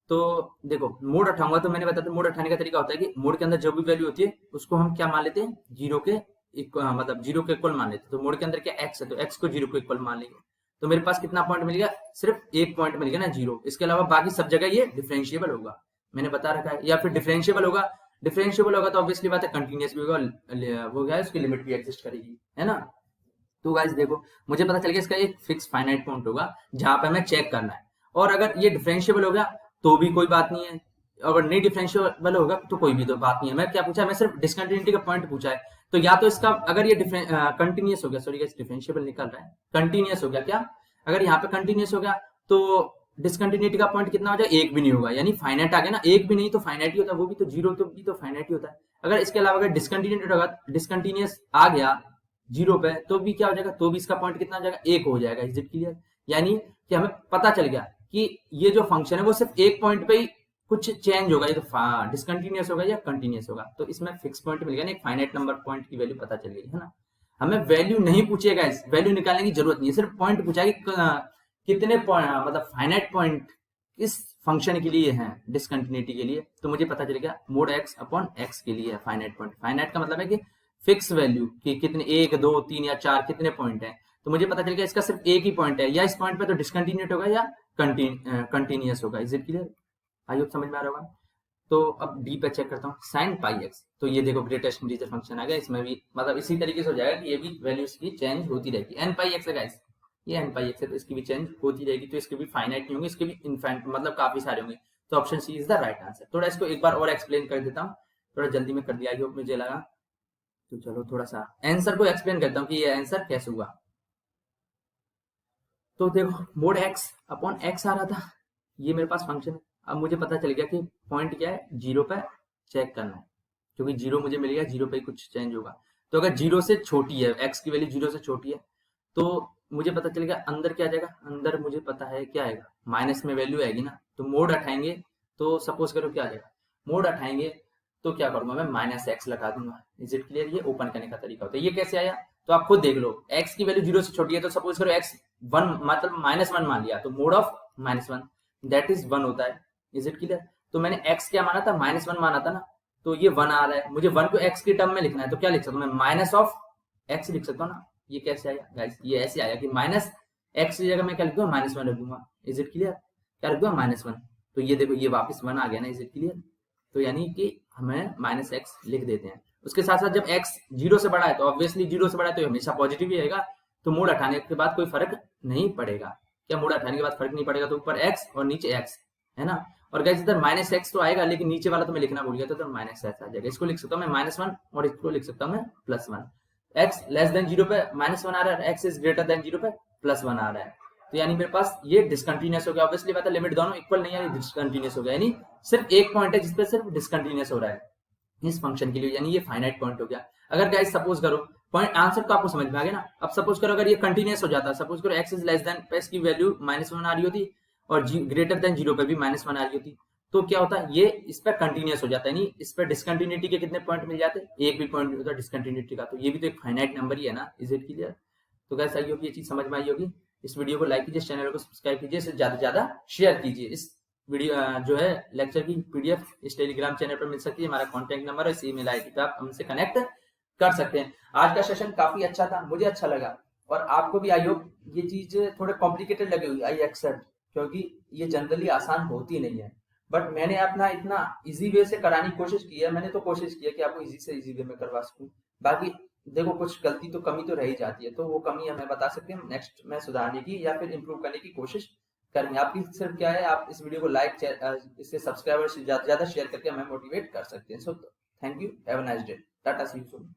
S1: तो देखो मोड उठाऊंगा, तो मैंने बताया मोड उठाने का तरीका होता है कि मोड के अंदर जो भी वैल्यू होती है उसको हम क्या मान लेते हैं, जीरो के मतलब जीरो के इक्वल मान लेते हैं। तो मोड के अंदर क्या x है, तो x को जीरो के इक्वल मान लेंगे, तो मेरे पास कितना पॉइंट मिल गया, सिर्फ एक पॉइंट मिल गया ना, 0। इसके अलावा बाकी सब जगह ये डिफरेंशिएबल होगा, मैंने बता रखा है। या फिर डिफरेंशिएबल होगा तो ऑब्वियसली बात है कंटिन्यूअस भी होगा, वो क्या है उसकी लिमिट भी एग्जिस्ट करेगी, है ना। तो गाइस देखो मुझे पता चल गया इसका एक फिक्स फाइनाइट पॉइंट होगा जहां पे हमें चेक करना है, और अगर ये डिफरेंशिएबल हो गया तो भी कोई बात नहीं है, अगर नहीं डिफरेंशिएबल होगा तो कोई भी तो बात नहीं है। मैं क्या पूछा है, मैं सिर्फ डिसकंटिन्यूटी का पॉइंट पूछा है, तो या तो इसका अगर ये कंटिन्यूअस हो गया, सॉरी गाइस डिफरेंशिएबल निकल रहा है, कंटिन्यूअस हो गया, क्या अगर यहाँ पे कंटिन्यूअस हो गया तो डिसकंटिन्यूटी का पॉइंट कितना हो जाए, एक भी नहीं होगा, यानी फाइनाइट आ गया ना, एक भी नहीं तो फाइनाइट ही होता है, वो भी तो जीरो तो भी तो फाइनाइट ही होता है। अगर इसके अलावा अगर डिसकंटिन्यूस आ गया 0 पे तो भी क्या हो जाएगा, तो भी इसका पॉइंट कितना हो जाएगा, एक हो जाएगा। इज इट क्लियर, यानी कि हमें पता चल गया कि ये जो फंक्शन है वो सिर्फ एक पॉइंट पे ही कुछ चेंज होगा, ये तो डिसकंटिन्यूस होगा या कंटिन्यूस होगा, तो इसमें फिक्स पॉइंट मिल गया ना, एक फाइनाइट नंबर पॉइंट की वैल्यू पता चल गई, है ना। हमें वैल्यू नहीं पूछेगा, इस वैल्यू निकालने की जरूरत नहीं है, सिर्फ पॉइंट पूछा कि कितने पॉइंट मतलब फाइनाइट पॉइंट किस फंक्शन के लिए हैं डिसकंटिन्यूटी के लिए। तो मुझे पता चल गया मोड x अपॉन x के लिए है फाइनाइट पॉइंट। फाइनाइट का मतलब है कि फिक्स वैल्यू कि कितने 1 2 3 या 4 कितने पॉइंट है, तो मुझे पता चल गया इसका सिर्फ एक ही पॉइंट है, या इस पॉइंट पे तो डिसकंटिन्यूट होगा या कंटिन्यूअस होगा। Is it clear, I hope समझ में आ रहा होगा। तो अब डी पे चेक करता हूँ sin पाई एक्स, तो ये देखो ग्रेटेस्ट इंटीजर फंक्शन आ गया, इसमें भी मतलब इसी तरीके से हो जाएगा कि ये भी वैल्यूज की चेंज होती रहेगी। n पाई एक्स है गाइस, ये n पाई एक्स है तो इसकी भी चेंज होती रहेगी, तो इसके भी फाइनाइट नहीं होंगे, इसके भी इनफाइनाइट मतलब काफी सारे होंगे। तो option C is the right answer. थोड़ा इसको एक बार और एक्सप्लेन कर देता हूँ, थोड़ा जल्दी में कर दिया आई होप मुझे लगा। तो चलो थोड़ा सा आंसर को एक्सप्लेन करता हूँ कि ये आंसर कैसे हुआ। तो देखो मोड एक्स अपॉन एक्स आ रहा था, ये मेरे पास फंक्शन है। अब मुझे पता चल गया कि पॉइंट क्या है, जीरो पे चेक करना है, क्योंकि जीरो मुझे मिल गया, जीरो पे ही कुछ चेंज होगा। तो अगर जीरो से छोटी है, एक्स की वैल्यू जीरो से छोटी है, तो मुझे पता चल गया अंदर क्या जाएगा, अंदर मुझे पता है क्या आएगा, माइनस में वैल्यू आएगी ना। तो मोड उठाएंगे तो सपोज करो क्या आ जाएगा, मोड उठाएंगे तो क्या करूंगा मैं, माइनस एक्स लगा दूंगा। Is it clear? ये ओपन करने का तरीका होता है। ये कैसे आया, तो आप खुद देख लो, एक्स की वैल्यू जीरो से छोटी है, तो सपोज करो एक्स वन मतलब माइनस वन मान लिया, तो mod of minus one that is one होता है। Is it clear? तो मैंने एक्स क्या माना था, माइनस वन माना था ना, तो ये वन आ रहा है, मुझे वन को एक्स के टर्म में लिखना है, तो क्या लिख सकता हूँ मैं, माइनस ऑफ एक्स लिख सकता हूँ ना। ये कैसे आया गाइस, ये ऐसे आया कि माइनस एक्स की जगह मैं क्या लिख दूंगा, माइनस वन रख दूंगा। Is it clear? क्या रख दूंगा, माइनस वन। तो ये देखो ये वापस वन आ गया ना। Is it clear? तो यानी कि हमें माइनस एक्स लिख देते हैं। उसके साथ साथ जब एक्स जीरो से बड़ा है, तो ऑब्वियसली जीरो से बड़ा है तो हमेशा पॉजिटिव ही रहेगा, तो मोड हटाने के बाद कोई फर्क नहीं पड़ेगा। क्या मोड हटाने के बाद फर्क नहीं पड़ेगा, तो ऊपर एक्स और नीचे एक्स है ना। और गाइस इधर माइनस एक्स तो आएगा, लेकिन नीचे वाला तो मैं लिखना भूल गया, तो माइनस एक्स आ जाएगा। इसको लिख सकता हूँ मैं माइनस वन, और इसको लिख सकता हूँ मैं plus one. X less than zero पे माइनस वन आ रहा है, x is greater than zero पे प्लस वन आ रहा है। तो यानी मेरे पास ये डिसकंटिन्यूअस हो गया। ऑब्वियसली बात है, लिमिट दोनों इक्वल नहीं है, डिसकंटिन्यूअस हो गया। यानी सिर्फ एक पॉइंट है जिसपे सिर्फ डिसकंटिन्यूअस हो रहा है इस फंक्शन के लिए, यानी ये फाइनाइट पॉइंट हो गया। अगर गाइस सपोज करो पॉइंट आंसर तो आपको समझ में आ गया ना। अब सपोज करो अगर ये कंटिन्यूअस हो जाता, सपोज करो एक्स इज लेस देन पे इसकी वैल्यू माइनस वन आ रही होती, और ग्रेटर देन जीरो पे भी माइनस वन आ रही होती, तो क्या होता है, ये इस पर कंटिन्यूअस हो जाता है। नहीं, इस पर डिसकंटिन्यूटी के कितने पॉइंट मिल जाते, एक भी पॉइंट नहीं होता डिसकंटिन्यूटी का। तो ये भी तो एक फाइनाइट नंबर ही है ना। Is it clear? तो गाइस आई होप ये चीज समझ में आई होगी। इस वीडियो को लाइक कीजिए, चैनल को सब्सक्राइब कीजिए, इसे ज्यादा से ज्यादा शेयर कीजिए। इस वीडियो जो है लेक्चर की पीडीएफ इस टेलीग्राम चैनल पर मिल सकती है, हमारा कॉन्टैक्ट नंबर है, इस ईमेल आईडी पे आप हमसे कनेक्ट कर सकते हैं। आज का सेशन काफी अच्छा था, मुझे अच्छा लगा, और आपको भी आई होप ये चीज थोड़े कॉम्प्लिकेटेड लगे हुई, आई एक्सेप्ट, क्योंकि ये जनरली आसान होती नहीं है, बट मैंने अपना इतना इजी वे से कराने की कोशिश की है। मैंने तो कोशिश की है कि आपको इजी से इजी वे में करवा सकूं। बाकी देखो कुछ गलती तो कमी तो रह ही जाती है, तो वो कमी हमें बता सकते हैं, नेक्स्ट में सुधारने की या फिर इम्प्रूव करने की कोशिश करेंगे। आपकी सिर्फ क्या है, आप इस वीडियो को लाइक इससे सब्सक्राइबर से ज्यादा शेयर करके हमें मोटिवेट कर सकते हैं। So thank you, have a nice day, tata, see you soon.